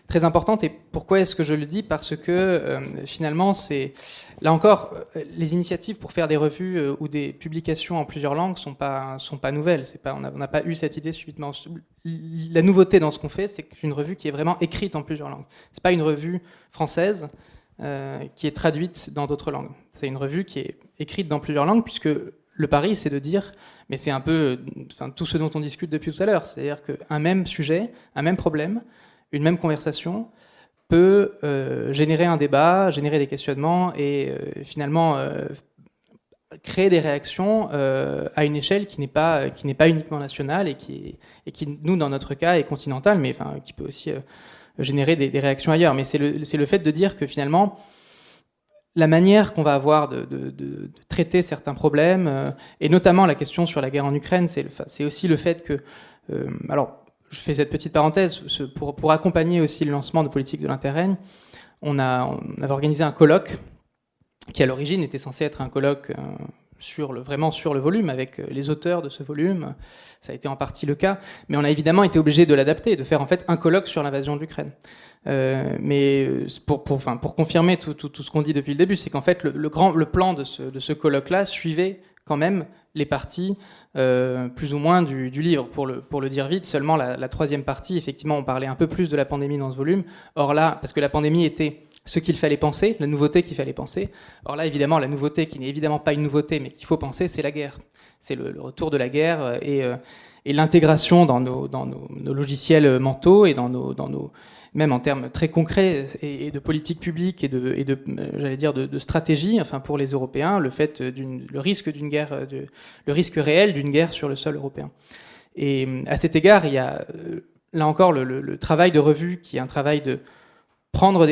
Speaker 3: très importantes. Et pourquoi est-ce que je le dis ? Parce que finalement, c'est là encore, les initiatives pour faire des revues ou des publications en plusieurs langues sont pas nouvelles. On n'a pas eu cette idée subitement. La nouveauté dans ce qu'on fait, c'est une revue qui est vraiment écrite en plusieurs langues. C'est pas une revue française qui est traduite dans d'autres langues. C'est une revue qui est écrite dans plusieurs langues, puisque le pari, c'est de dire, mais c'est un peu tout ce dont on discute depuis tout à l'heure, c'est-à-dire qu'un même sujet, un même problème, une même conversation peut générer un débat, générer des questionnements et finalement créer des réactions à une échelle qui n'est pas uniquement nationale et qui, nous, dans notre cas, est continentale, mais qui peut aussi générer des réactions ailleurs. Mais c'est le fait de dire que finalement, la manière qu'on va avoir de traiter certains problèmes, et notamment la question sur la guerre en Ukraine, c'est aussi le fait que... alors, je fais cette petite parenthèse, pour accompagner aussi le lancement de Politique de l'Interrègne, on avait organisé un colloque, qui à l'origine était censé être un colloque vraiment sur le volume, avec les auteurs de ce volume. Ça a été en partie le cas, mais on a évidemment été obligé de l'adapter, de faire en fait un colloque sur l'invasion de l'Ukraine. Mais pour confirmer tout ce qu'on dit depuis le début, c'est qu'en fait le plan de ce colloque-là suivait quand même les parties plus ou moins du livre. Pour le dire vite, seulement la troisième partie, effectivement, on parlait un peu plus de la pandémie dans ce volume. Or là, parce que la pandémie était ce qu'il fallait penser, la nouveauté qu'il fallait penser. Or là, évidemment, la nouveauté qui n'est évidemment pas une nouveauté, mais qu'il faut penser, c'est la guerre. C'est le retour de la guerre et l'intégration dans nos logiciels mentaux et dans nos même en termes très concrets et de politique publique et de j'allais dire de stratégie, pour les Européens, le risque d'une guerre, le risque réel d'une guerre sur le sol européen. Et à cet égard, il y a là encore le travail de revue qui est un travail de prendre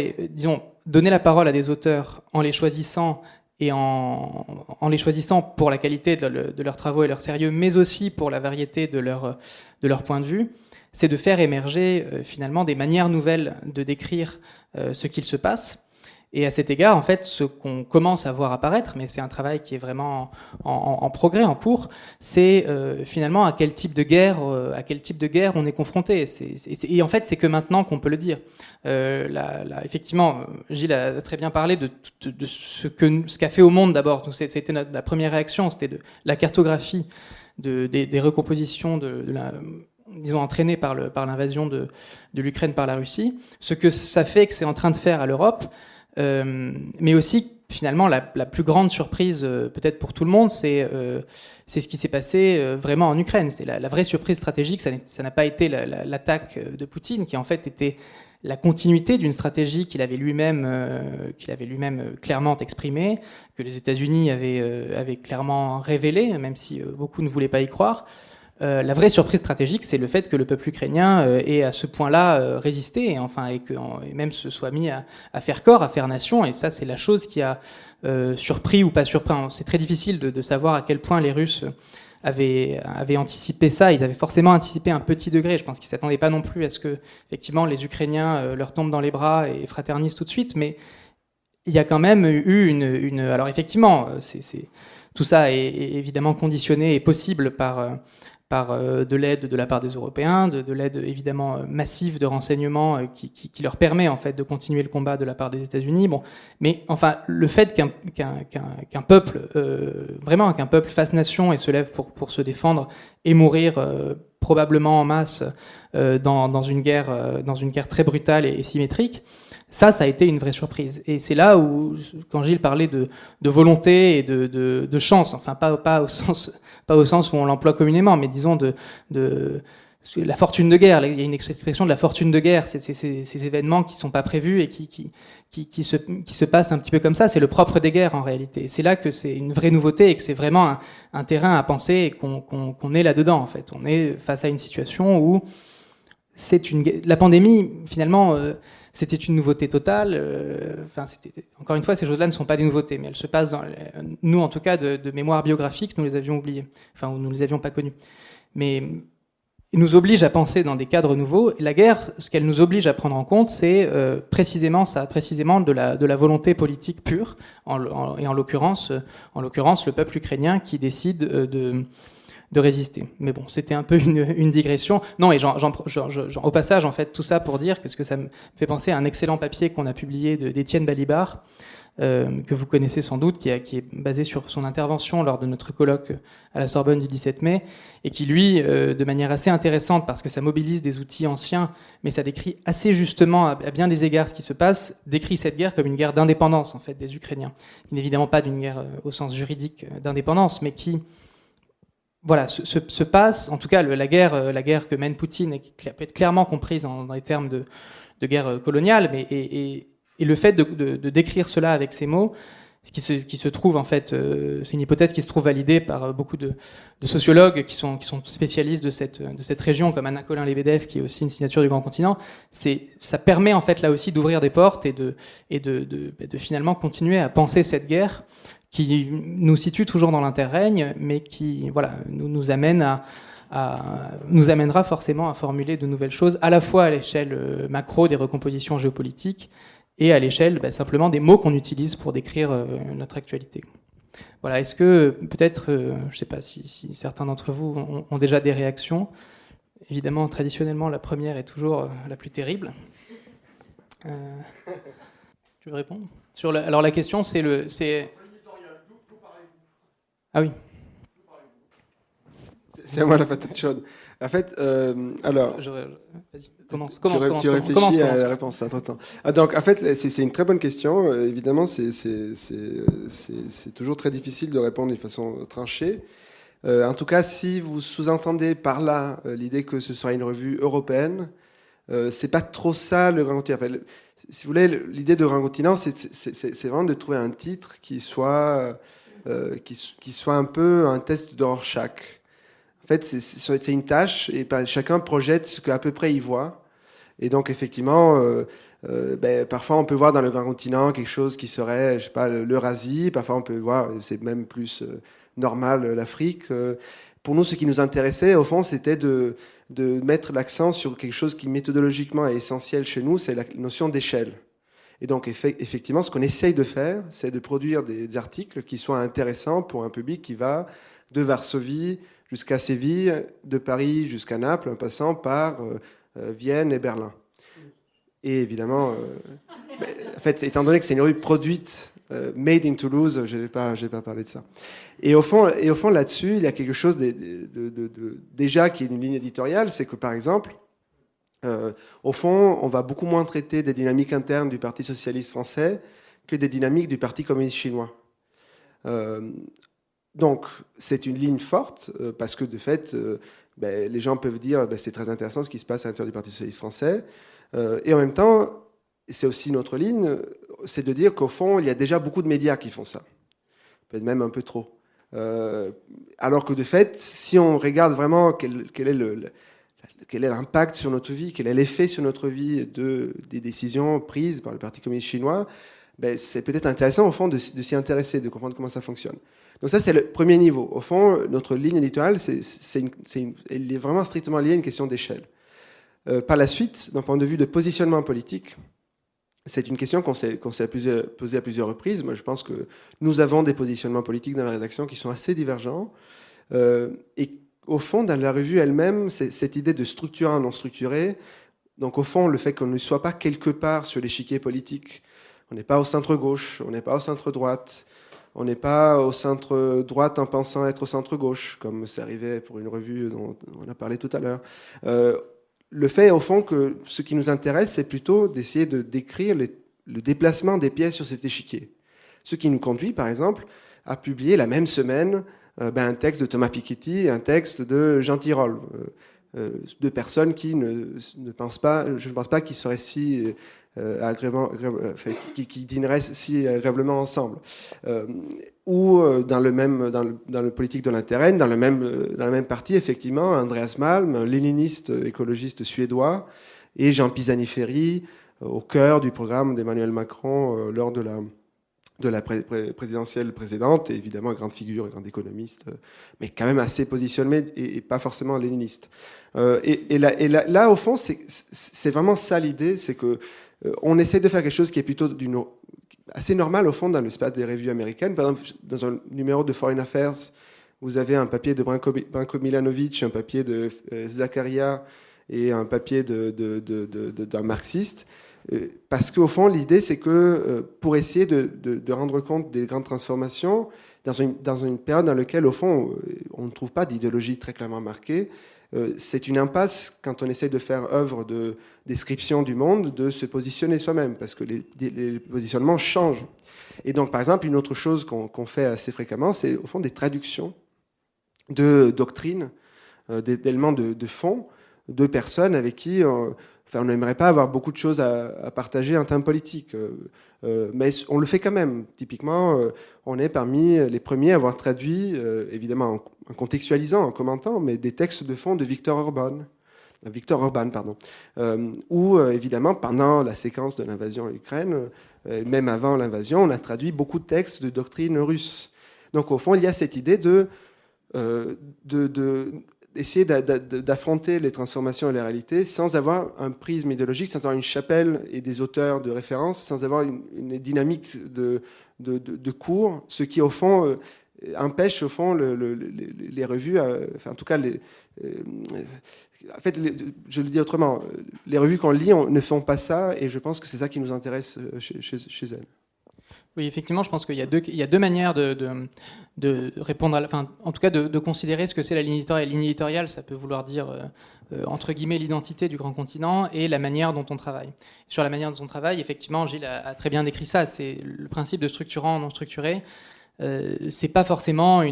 Speaker 3: donner la parole à des auteurs en les choisissant et en les choisissant pour la qualité de leurs travaux et leur sérieux, mais aussi pour la variété de leur point de vue. C'est de faire émerger finalement des manières nouvelles de décrire ce qu'il se passe. Et à cet égard, en fait, ce qu'on commence à voir apparaître, mais c'est un travail qui est vraiment en progrès, en cours, c'est finalement à quel type de guerre on est confronté. Et en fait, c'est que maintenant qu'on peut le dire. Effectivement, Gilles a très bien parlé de ce qu'a fait au monde d'abord. C'était la première réaction, c'était de la cartographie des recompositions entraînées par l'invasion de l'Ukraine par la Russie. Ce que ça fait que c'est en train de faire à l'Europe. Mais aussi, finalement, la plus grande surprise, peut-être pour tout le monde, c'est ce qui s'est passé vraiment en Ukraine. C'est la vraie surprise stratégique. Ça n'a pas été l'attaque de Poutine, qui en fait était la continuité d'une stratégie qu'il avait lui-même clairement exprimée, que les États-Unis avaient clairement révélée, même si beaucoup ne voulaient pas y croire. La vraie surprise stratégique, c'est le fait que le peuple ukrainien ait à ce point-là résisté, et même se soit mis à faire corps, à faire nation. Et ça, c'est la chose qui a surpris ou pas surpris. C'est très difficile de savoir à quel point les Russes avaient anticipé ça. Ils avaient forcément anticipé un petit degré. Je pense qu'ils ne s'attendaient pas non plus à ce que, effectivement, les Ukrainiens leur tombent dans les bras et fraternisent tout de suite. Mais il y a quand même eu alors effectivement, tout ça est évidemment conditionné et possible par de l'aide de la part des Européens, de l'aide évidemment massive de renseignements qui leur permet en fait de continuer le combat de la part des États-Unis. Bon, mais enfin le fait qu'un peuple vraiment qu'un peuple fasse nation et se lève pour se défendre et mourir probablement en masse dans une guerre très brutale et symétrique. Ça a été une vraie surprise. Et c'est là où, quand Gilles parlait de volonté et de chance, enfin pas au sens où on l'emploie communément, mais disons de la fortune de guerre. Il y a une expression de la fortune de guerre, ces événements qui ne sont pas prévus et qui se passent un petit peu comme ça. C'est le propre des guerres en réalité. Et c'est là que c'est une vraie nouveauté et que c'est vraiment un terrain à penser et qu'on est là-dedans en fait. On est face à une situation où la pandémie finalement... c'était une nouveauté totale. Encore une fois, ces choses-là ne sont pas des nouveautés, mais elles se passent nous, en tout cas, de mémoire biographique, nous les avions oubliées, ou nous les avions pas connues. Mais ils nous obligent à penser dans des cadres nouveaux. Et la guerre, ce qu'elle nous oblige à prendre en compte, c'est précisément de la volonté politique pure, et en l'occurrence, le peuple ukrainien qui décide de résister. Mais bon, c'était un peu une digression. Non, et au passage, en fait, tout ça pour dire, parce que ça me fait penser à un excellent papier qu'on a publié d'Étienne Balibar, que vous connaissez sans doute, qui est basé sur son intervention lors de notre colloque à la Sorbonne du 17 mai, et qui, lui, de manière assez intéressante, parce que ça mobilise des outils anciens, mais ça décrit assez justement, à bien des égards, ce qui se passe, décrit cette guerre comme une guerre d'indépendance, en fait, des Ukrainiens. Évidemment pas d'une guerre au sens juridique d'indépendance, mais qui se passe, en tout cas la guerre que mène Poutine, et qui peut être clairement comprise dans les termes de guerre coloniale, mais et le fait de décrire cela avec ces mots, qui se trouve en fait, c'est une hypothèse qui se trouve validée par beaucoup de sociologues qui sont spécialistes de cette région, comme Anna Colin-Lebedev, qui est aussi une signature du Grand Continent. Ça permet en fait là aussi d'ouvrir des portes et de finalement continuer à penser cette guerre qui nous situe toujours dans l'interrègne, mais qui nous amènera forcément à formuler de nouvelles choses, à la fois à l'échelle macro des recompositions géopolitiques et à l'échelle simplement des mots qu'on utilise pour décrire notre actualité. Voilà, est-ce que peut-être, je ne sais pas si certains d'entre vous ont déjà des réactions. Évidemment, traditionnellement, la première est toujours la plus terrible. Tu veux répondre alors la question, c'est... Ah oui.
Speaker 4: C'est à moi la patate chaude. En fait, alors...
Speaker 3: Vas-y, commence.
Speaker 4: Tu réfléchis à la réponse entre-temps. Donc, en fait, c'est une très bonne question. Évidemment, c'est toujours très difficile de répondre d'une façon tranchée. En tout cas, si vous sous-entendez par là l'idée que ce sera une revue européenne, c'est pas trop ça le Grand Continent. Enfin, si vous voulez, l'idée de Grand Continent, c'est vraiment de trouver un titre qui soit un peu un test de Rorschach. En fait, c'est une tâche et chacun projette ce qu'à peu près il voit. Et donc, effectivement, parfois on peut voir dans le Grand Continent quelque chose qui serait, je sais pas, l'Eurasie. Parfois on peut voir, c'est même plus normal, l'Afrique. Pour nous, ce qui nous intéressait, au fond, c'était de mettre l'accent sur quelque chose qui méthodologiquement est essentiel chez nous, c'est la notion d'échelle. Et donc, effectivement, ce qu'on essaye de faire, c'est de produire des articles qui soient intéressants pour un public qui va de Varsovie jusqu'à Séville, de Paris jusqu'à Naples, en passant par Vienne et Berlin. Et évidemment, en fait, étant donné que c'est une revue produite, made in Toulouse, je n'ai pas parlé de ça. Et au fond là-dessus, il y a quelque chose déjà qui est une ligne éditoriale, c'est que, par exemple, au fond, on va beaucoup moins traiter des dynamiques internes du Parti socialiste français que des dynamiques du Parti communiste chinois. Donc, c'est une ligne forte, parce que, de fait, les gens peuvent dire c'est très intéressant ce qui se passe à l'intérieur du Parti socialiste français. Et en même temps, c'est aussi notre ligne, c'est de dire qu'au fond, il y a déjà beaucoup de médias qui font ça. Peut-être même un peu trop. Alors que de fait, si on regarde vraiment quel est l'impact sur notre vie, quel est l'effet sur notre vie des décisions prises par le Parti communiste chinois, c'est peut-être intéressant au fond de s'y intéresser, de comprendre comment ça fonctionne. Donc ça, c'est le premier niveau. Au fond, notre ligne éditoriale, elle est vraiment strictement liée à une question d'échelle. Par la suite, d'un point de vue de positionnement politique, c'est une question qu'on s'est posée à plusieurs reprises. Moi, je pense que nous avons des positionnements politiques dans la rédaction qui sont assez divergents. Et au fond, dans la revue elle-même, cette idée de structurant non structuré, donc au fond, le fait qu'on ne soit pas quelque part sur l'échiquier politique, on n'est pas au centre-gauche, on n'est pas au centre-droite, on n'est pas au centre-droite en pensant être au centre-gauche, comme c'est arrivé pour une revue dont on a parlé tout à l'heure. Le fait, au fond, que ce qui nous intéresse, c'est plutôt d'essayer de décrire le déplacement des pièces sur cet échiquier. Ce qui nous conduit, par exemple, à publier la même semaine un texte de Thomas Piketty et un texte de Jean Tirole. Deux personnes qui ne pensent pas, je ne pense pas qu'ils seraient si qui dîneraient si agréablement ensemble. Ou dans le politique de l'intérêt, dans la même partie, effectivement, Andreas Malm, un léniniste écologiste suédois, et Jean Pisani-Ferry, au cœur du programme d'Emmanuel Macron lors de la présidentielle précédente, et évidemment, grande figure, grande économiste, mais quand même assez positionné et pas forcément léniniste. Et là, au fond, c'est vraiment ça l'idée, c'est que on essaie de faire quelque chose qui est plutôt assez normal, au fond, dans l'espace des revues américaines. Par exemple, dans un numéro de Foreign Affairs, vous avez un papier de Branko Milanovic, un papier de Zakaria et un papier d'un marxiste. Parce qu'au fond, l'idée, c'est que pour essayer de rendre compte des grandes transformations, dans une période dans laquelle, au fond, on ne trouve pas d'idéologie très clairement marquée, c'est une impasse, quand on essaie de faire œuvre de description du monde, de se positionner soi-même, parce que les positionnements changent. Et donc, par exemple, une autre chose qu'on fait assez fréquemment, c'est au fond des traductions de doctrines, d'éléments de fond, de personnes avec qui on n'aimerait pas avoir beaucoup de choses à partager en termes politiques. Mais on le fait quand même. Typiquement, on est parmi les premiers à avoir traduit, évidemment en contextualisant, en commentant, mais des textes de fond de Viktor Orban, où, évidemment, pendant la séquence de l'invasion en Ukraine, même avant l'invasion, on a traduit beaucoup de textes de doctrine russe. Donc, au fond, il y a cette idée d'essayer d'affronter les transformations et les réalités sans avoir un prisme idéologique, sans avoir une chapelle et des auteurs de référence, sans avoir une dynamique de cours, ce qui, au fond, empêche, au fond, les revues, en tout cas, je le dis autrement, les revues qu'on lit ne font pas ça, et je pense que c'est ça qui nous intéresse chez elles.
Speaker 3: Oui, effectivement, je pense qu'il y a deux manières de répondre en tout cas de considérer ce que c'est la ligne éditoriale. La ligne éditoriale, ça peut vouloir dire, entre guillemets, l'identité du grand continent et la manière dont on travaille. Sur la manière dont on travaille, effectivement, Gilles a très bien décrit ça. C'est le principe de structurant, non structuré. C'est pas forcément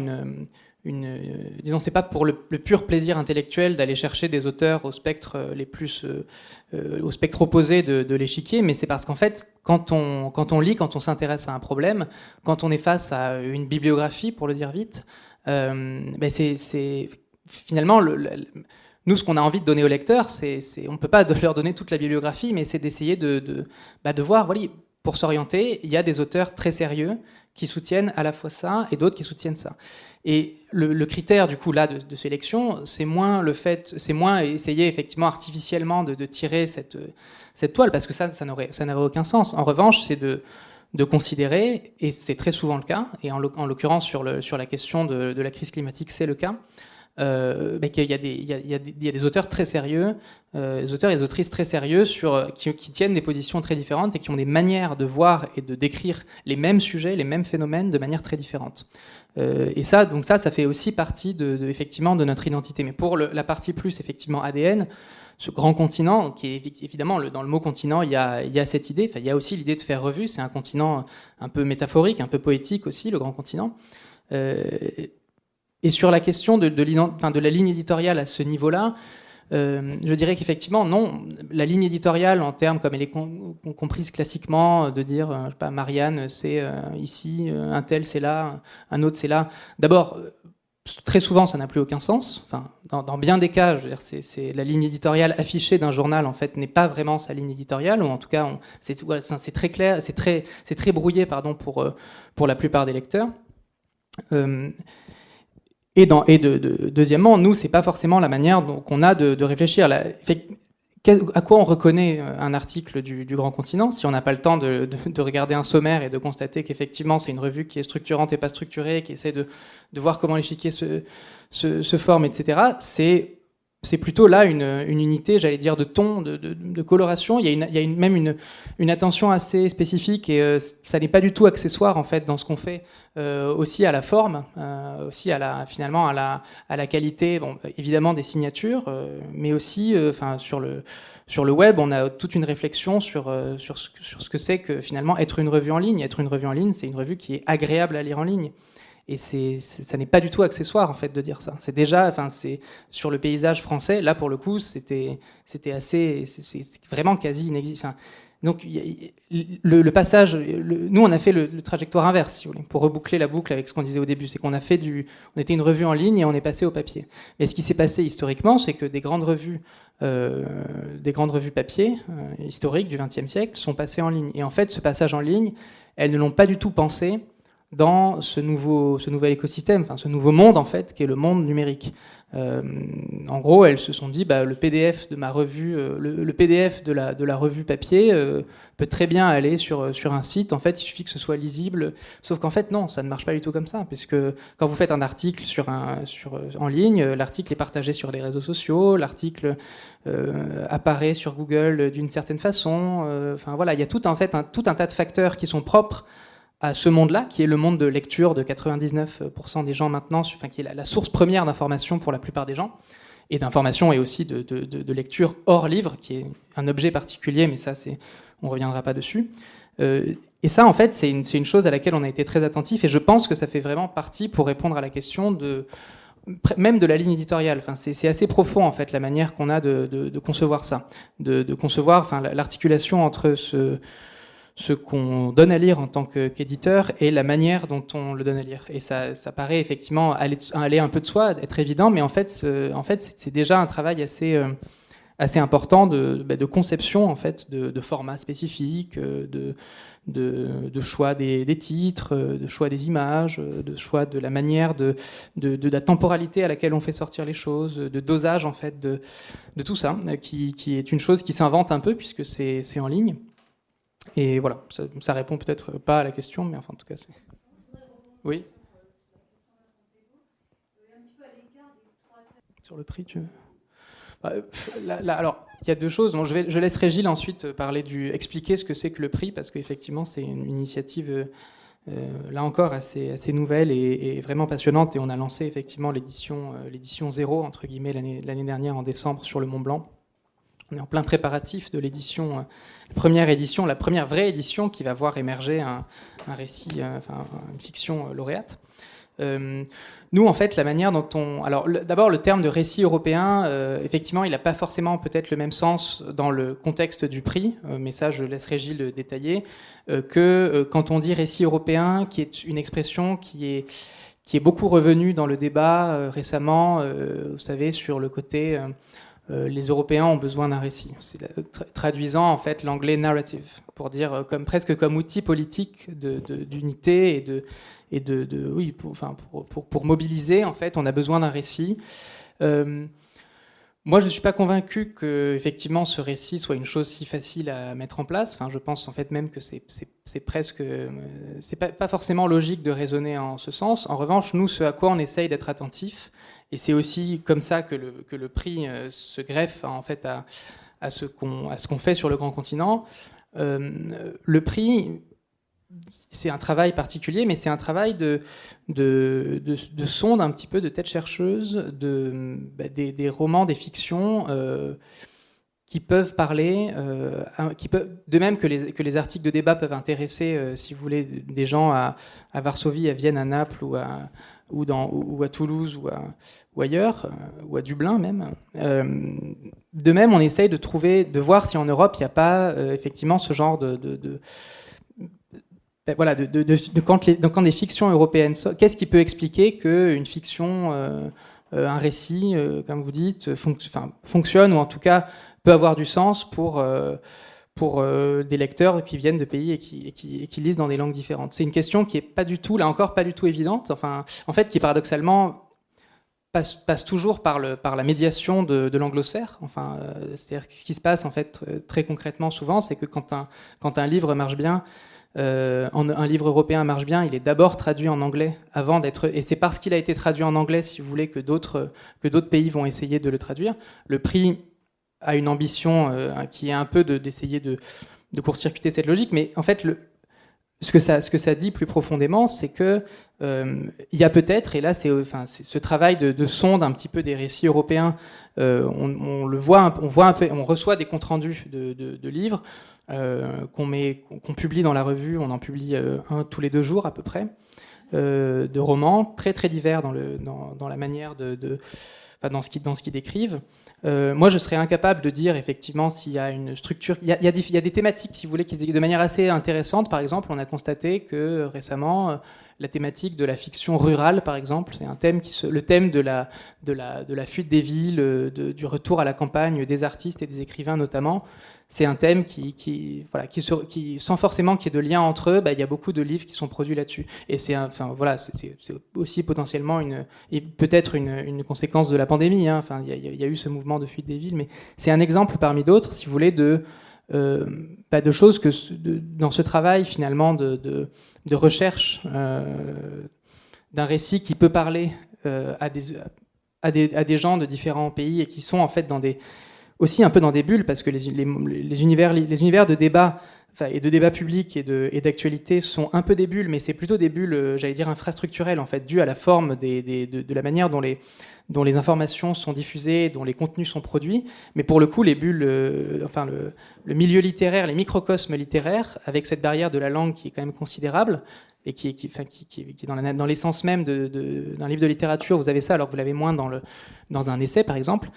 Speaker 3: disons, c'est pas pour le pur plaisir intellectuel d'aller chercher des auteurs au spectre au spectre opposé de l'échiquier, mais c'est parce qu'en fait, quand on lit, quand on s'intéresse à un problème, quand on est face à une bibliographie, pour le dire vite, c'est finalement nous, ce qu'on a envie de donner aux lecteurs, on ne peut pas leur donner toute la bibliographie, mais c'est d'essayer de voir, voilà, pour s'orienter, il y a des auteurs très sérieux qui soutiennent à la fois ça et d'autres qui soutiennent ça. Et le critère du coup là de sélection, c'est moins essayer effectivement artificiellement de tirer cette toile, parce que ça n'aurait aucun sens. En revanche, c'est de considérer, et c'est très souvent le cas, et en l'occurrence sur la question de la crise climatique, c'est le cas, qu'il y a des auteurs très sérieux, des auteurs et des autrices très sérieux qui tiennent des positions très différentes et qui ont des manières de voir et de décrire les mêmes sujets, les mêmes phénomènes de manière très différente. Et ça fait aussi partie effectivement de notre identité. Mais pour la partie plus effectivement ADN, ce grand continent, qui est évidemment dans le mot continent, il y a cette idée. Enfin, il y a aussi l'idée de faire revue. C'est un continent un peu métaphorique, un peu poétique aussi, le grand continent. Et sur la question de la ligne éditoriale à ce niveau-là, Je dirais qu'effectivement, non, la ligne éditoriale en termes comme elle est comprise classiquement, de dire, je sais pas, Marianne, c'est ici, un tel c'est là, un autre c'est là. D'abord, très souvent, ça n'a plus aucun sens. Enfin, dans bien des cas, je veux dire, c'est la ligne éditoriale affichée d'un journal en fait n'est pas vraiment sa ligne éditoriale, ou en tout cas, c'est très clair, c'est très brouillé, pardon, pour la plupart des lecteurs. Deuxièmement, nous, c'est pas forcément la manière qu'on a de réfléchir. À quoi on reconnaît un article du Grand Continent si on n'a pas le temps de regarder un sommaire et de constater qu'effectivement c'est une revue qui est structurante et pas structurée, qui essaie de voir comment l'échiquier se forme, etc. C'est plutôt là une unité, j'allais dire, de ton, de coloration. Il y a même une attention assez spécifique et ça n'est pas du tout accessoire en fait dans ce qu'on fait. Aussi à la forme, aussi finalement à la qualité, bon, évidemment des signatures, mais aussi, sur le web, on a toute une réflexion sur ce que c'est que finalement être une revue en ligne. Être une revue en ligne, c'est une revue qui est agréable à lire en ligne. Et ça n'est pas du tout accessoire en fait de dire ça. C'est déjà, c'est sur le paysage français. Là pour le coup, c'était assez, c'est vraiment quasi inexistant. Donc le passage, nous on a fait le trajectoire inverse, si vous voulez, pour reboucler la boucle avec ce qu'on disait au début, c'est qu'on a fait on était une revue en ligne et on est passé au papier. Mais ce qui s'est passé historiquement, c'est que des grandes revues papier historiques du XXe siècle sont passées en ligne. Et en fait, ce passage en ligne, elles ne l'ont pas du tout pensé dans ce nouvel écosystème, ce nouveau monde en fait, qui est le monde numérique. En gros, elles se sont dit, le PDF de ma revue, le PDF de la revue papier peut très bien aller sur un site. En fait, il suffit que ce soit lisible. Sauf qu'en fait, non, ça ne marche pas du tout comme ça, puisque quand vous faites un article en ligne, l'article est partagé sur les réseaux sociaux, l'article apparaît sur Google d'une certaine façon. Il y a tout un tas de facteurs qui sont propres à ce monde-là, qui est le monde de lecture de 99% des gens maintenant, qui est la source première d'information pour la plupart des gens, et d'information et aussi de lecture hors livre, qui est un objet particulier, mais ça, on ne reviendra pas dessus. Et ça, en fait, c'est une chose à laquelle on a été très attentif, et je pense que ça fait vraiment partie pour répondre à la question même de la ligne éditoriale. C'est assez profond, en fait, la manière qu'on a de concevoir ça, de concevoir l'articulation entre ce qu'on donne à lire en tant qu'éditeur et la manière dont on le donne à lire. Et ça paraît effectivement aller un peu de soi, être évident, mais en fait c'est déjà un travail assez important de conception en fait, de format spécifique, de choix des titres, de choix des images, de choix de la manière de la temporalité à laquelle on fait sortir les choses, de dosage en fait de tout ça, qui est une chose qui s'invente un peu puisque c'est en ligne. Et voilà, ça répond peut-être pas à la question, mais enfin en tout cas c'est... Oui. Sur le prix, tu veux... alors, il y a deux choses. Bon, je laisse Régile ensuite expliquer ce que c'est que le prix, parce qu'effectivement c'est une initiative là encore assez nouvelle et vraiment passionnante. Et on a lancé effectivement l'édition 0 entre guillemets l'année dernière en décembre sur le Mont Blanc. On est en plein préparatif de l'édition, la première vraie édition qui va voir émerger un récit, une fiction lauréate. Nous, en fait, la manière dont d'abord, le terme de récit européen, effectivement, il n'a pas forcément peut-être le même sens dans le contexte du prix, mais ça, je laisserai Gilles le détailler, que quand on dit récit européen, qui est une expression qui est beaucoup revenue dans le débat récemment, vous savez, sur le côté... les Européens ont besoin d'un récit. C'est traduisant en fait l'anglais narrative pour dire presque comme outil politique d'unité pour mobiliser en fait on a besoin d'un récit. Moi je ne suis pas convaincu que effectivement ce récit soit une chose si facile à mettre en place. Je pense en fait même que c'est presque c'est pas forcément logique de raisonner en ce sens. En revanche, nous ce à quoi on essaye d'être attentif. Et c'est aussi comme ça que le prix se greffe en fait à ce qu'on fait sur le Grand Continent. Le prix, c'est un travail particulier, mais c'est un travail de sonde un petit peu, de tête chercheuse, des romans, des fictions qui peuvent parler, de même que les articles de débat peuvent intéresser, si vous voulez, des gens à Varsovie, à Vienne, à Naples ou ou à Toulouse ou ailleurs, ou à Dublin même. De même, on essaye de voir si en Europe il n'y a pas effectivement ce genre quand des fictions européennes, qu'est-ce qui peut expliquer qu'une fiction, un récit, comme vous dites, fonctionne, ou en tout cas peut avoir du sens pour des lecteurs qui viennent de pays et qui lisent dans des langues différentes. C'est une question qui est pas du tout, là encore, pas du tout évidente, en fait, qui paradoxalement passe toujours par la médiation de l'anglosphère. C'est-à-dire que ce qui se passe en fait très concrètement souvent, c'est que quand un livre marche bien, un livre européen marche bien, il est d'abord traduit en anglais avant d'être, et c'est parce qu'il a été traduit en anglais, si vous voulez, que d'autres pays vont essayer de le traduire. Le prix a une ambition qui est un peu d'essayer de court-circuiter cette logique, mais en fait, ce que ça dit plus profondément, c'est que il y a peut-être, et là c'est ce travail de sonde un petit peu des récits européens, on le voit, on reçoit des comptes rendus de livres qu'on publie dans la revue, on en publie un tous les 2 jours à peu près, de romans très très divers dans la manière dans ce qu'ils décrivent. Moi, je serais incapable de dire effectivement s'il y a une structure. Il y a des thématiques, si vous voulez, qui de manière assez intéressante. Par exemple, on a constaté que récemment, la thématique de la fiction rurale, par exemple, c'est un thème le thème de la fuite des villes, du retour à la campagne des artistes et des écrivains notamment. C'est un thème qui sans forcément qu'il y ait de lien entre eux, il y a beaucoup de livres qui sont produits là-dessus. Et c'est aussi potentiellement peut-être une conséquence de la pandémie. Il y a eu ce mouvement de fuite des villes, mais c'est un exemple parmi d'autres, si vous voulez, de choses dans ce travail finalement de recherche d'un récit qui peut parler à des gens de différents pays et qui sont en fait aussi un peu dans des bulles, parce que les univers de débat et de débat public et d'actualité sont un peu des bulles, mais c'est plutôt des bulles, j'allais dire, infrastructurelles, en fait, dues à la forme de la manière dont les informations sont diffusées, dont les contenus sont produits. Mais pour le coup, les bulles, le milieu littéraire, les microcosmes littéraires, avec cette barrière de la langue qui est quand même considérable, et qui est dans l'essence même d'un livre de littérature, vous avez ça alors que vous l'avez moins dans un essai par exemple,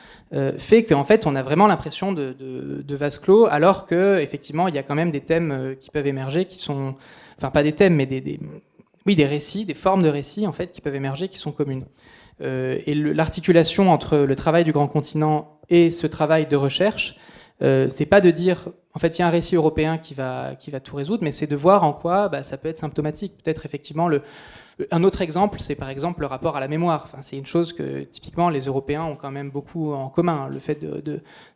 Speaker 3: fait qu'en fait on a vraiment l'impression de vase clos, alors qu'effectivement il y a quand même des thèmes qui peuvent émerger, qui sont, pas des thèmes, mais des récits, des formes de récits en fait qui peuvent émerger, qui sont communes. Et l'articulation entre le travail du grand continent et ce travail de recherche, c'est pas de dire en fait il y a un récit européen qui va tout résoudre, mais c'est de voir en quoi ça peut être symptomatique. Peut-être effectivement un autre exemple, c'est par exemple le rapport à la mémoire. C'est une chose que typiquement les Européens ont quand même beaucoup en commun, le fait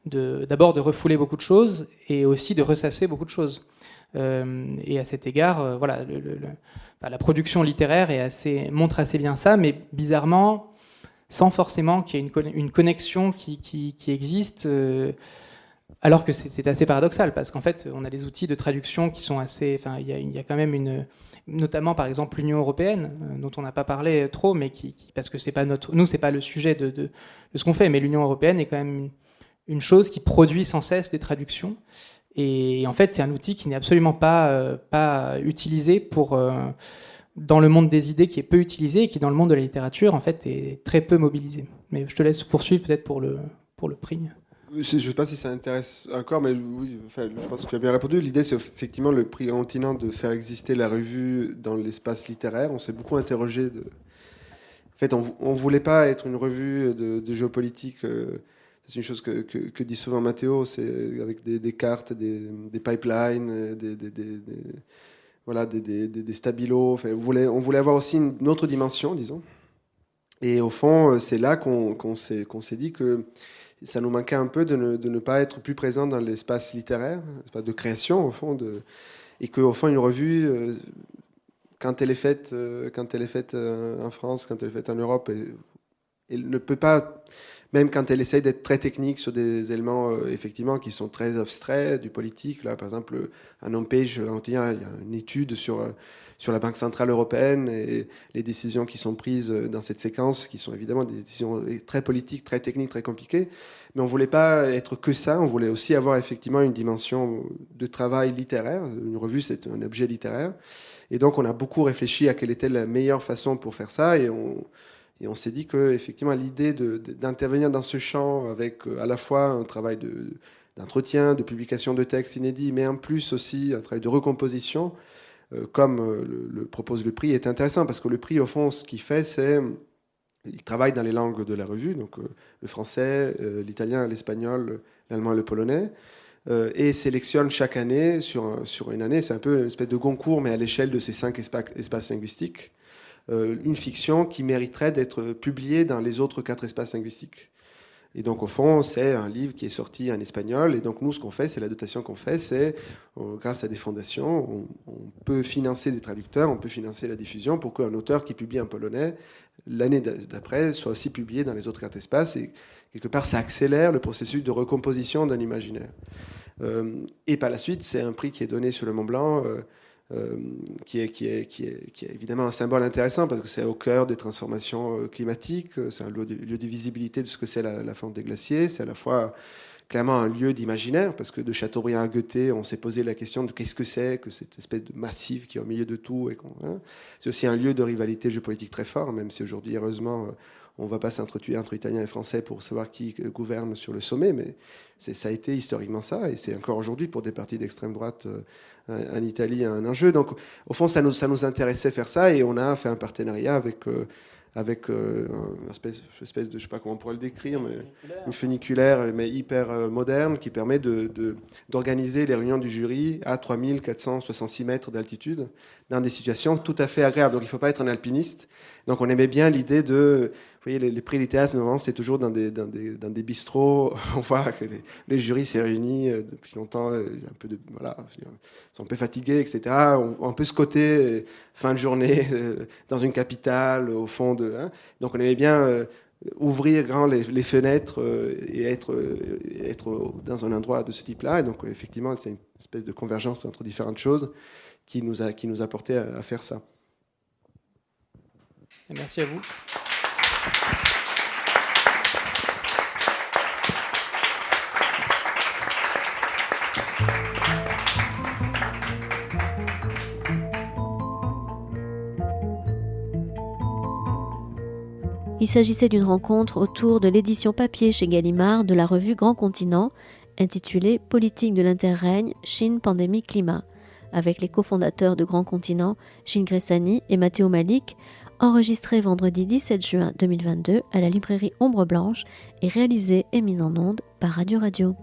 Speaker 3: d'abord de refouler beaucoup de choses et aussi de ressasser beaucoup de choses. Et à cet égard, la production littéraire montre assez bien ça, mais bizarrement sans forcément qu'il y ait une connexion qui existe. Alors que c'est assez paradoxal, parce qu'en fait, on a des outils de traduction qui sont assez... il y a quand même notamment, par exemple, l'Union européenne, dont on n'a pas parlé trop, mais parce que c'est pas c'est pas le sujet de ce qu'on fait, mais l'Union européenne est quand même une chose qui produit sans cesse des traductions. Et en fait, c'est un outil qui n'est absolument pas utilisé dans le monde des idées, qui est peu utilisé, et qui, dans le monde de la littérature, en fait, est très peu mobilisé. Mais je te laisse poursuivre, peut-être, pour le prix.
Speaker 4: Je ne sais pas si ça intéresse encore, mais oui, je pense que tu as bien répondu. L'idée, c'est effectivement le prix continent de faire exister la revue dans l'espace littéraire. On s'est beaucoup interrogé. En fait, on ne voulait pas être une revue de géopolitique. C'est une chose que dit souvent Matteo, c'est avec des cartes, des pipelines, des stabilos. Enfin, on voulait avoir aussi une autre dimension, disons. Et au fond, c'est là qu'on s'est dit que ça nous manquait un peu de ne pas être plus présent dans l'espace littéraire, l'espace de création, au fond, et qu'au fond, une revue, quand elle est faite en France, quand elle est faite en Europe, elle ne peut pas, même quand elle essaye d'être très technique sur des éléments, effectivement, qui sont très abstraits, du politique. Là, par exemple, à Homepage, il y a une étude sur la Banque Centrale Européenne et les décisions qui sont prises dans cette séquence, qui sont évidemment des décisions très politiques, très techniques, très compliquées. Mais on ne voulait pas être que ça, on voulait aussi avoir effectivement une dimension de travail littéraire. Une revue, c'est un objet littéraire. Et donc, on a beaucoup réfléchi à quelle était la meilleure façon pour faire ça. Et on s'est dit qu'effectivement, l'idée d'intervenir dans ce champ avec à la fois un travail d'entretien, de publication de textes inédits, mais en plus aussi un travail de recomposition, comme le propose le prix, est intéressant. Parce que le prix, au fond, ce qu'il fait, c'est... Il travaille dans les langues de la revue, donc le français, l'italien, l'espagnol, l'allemand et le polonais, et sélectionne chaque année, sur une année, c'est un peu une espèce de concours, mais à l'échelle de ces 5 espaces linguistiques, une fiction qui mériterait d'être publiée dans les autres 4 espaces linguistiques. Et donc, au fond, c'est un livre qui est sorti en espagnol. Et donc, nous, ce qu'on fait, c'est la dotation qu'on fait, c'est, grâce à des fondations, on peut financer des traducteurs, on peut financer la diffusion pour qu'un auteur qui publie en polonais, l'année d'après, soit aussi publié dans les autres 4 espaces. Et quelque part, ça accélère le processus de recomposition d'un imaginaire. Et par la suite, c'est un prix qui est donné sur le Mont Blanc, qui est évidemment un symbole intéressant parce que c'est au cœur des transformations climatiques, c'est un lieu de visibilité de ce que c'est la fonte des glaciers, c'est à la fois clairement un lieu d'imaginaire parce que de Chateaubriand à Goethe, on s'est posé la question de qu'est-ce que c'est que cette espèce de massif qui est au milieu de tout. Hein. C'est aussi un lieu de rivalité géopolitique très fort, même si aujourd'hui, heureusement, on ne va pas s'entretuer entre Italiens et Français pour savoir qui gouverne sur le sommet, mais ça a été historiquement ça, et c'est encore aujourd'hui pour des partis d'extrême droite en Italie un enjeu. Donc, au fond, ça nous intéressait faire ça, et on a fait un partenariat avec une espèce de, je ne sais pas comment on pourrait le décrire, mais une funiculaire, mais hyper moderne, qui permet d'organiser les réunions du jury à 3466 mètres d'altitude, dans des situations tout à fait agréables. Donc il ne faut pas être un alpiniste. Donc on aimait bien l'idée de... Vous voyez, les prix littéraires, c'est toujours dans des bistrots. On voit que les jurys s'est réunis depuis longtemps, voilà, ils sont un peu fatigués, etc. On peut se coter fin de journée dans une capitale, au fond de... Hein. Donc on aimait bien ouvrir grand les fenêtres et être dans un endroit de ce type-là. Et donc effectivement, c'est une espèce de convergence entre différentes choses qui nous a porté à faire ça.
Speaker 3: Et merci à vous.
Speaker 1: Il s'agissait d'une rencontre autour de l'édition papier chez Gallimard de la revue Grand Continent, intitulée « Politique de l'interrègne, Chine, pandémie, climat », avec les cofondateurs de Grand Continent, Gilles Gressani et Matteo Malik, enregistrée vendredi 17 juin 2022 à la librairie Ombre Blanche et réalisée et mise en onde par Radio Radio.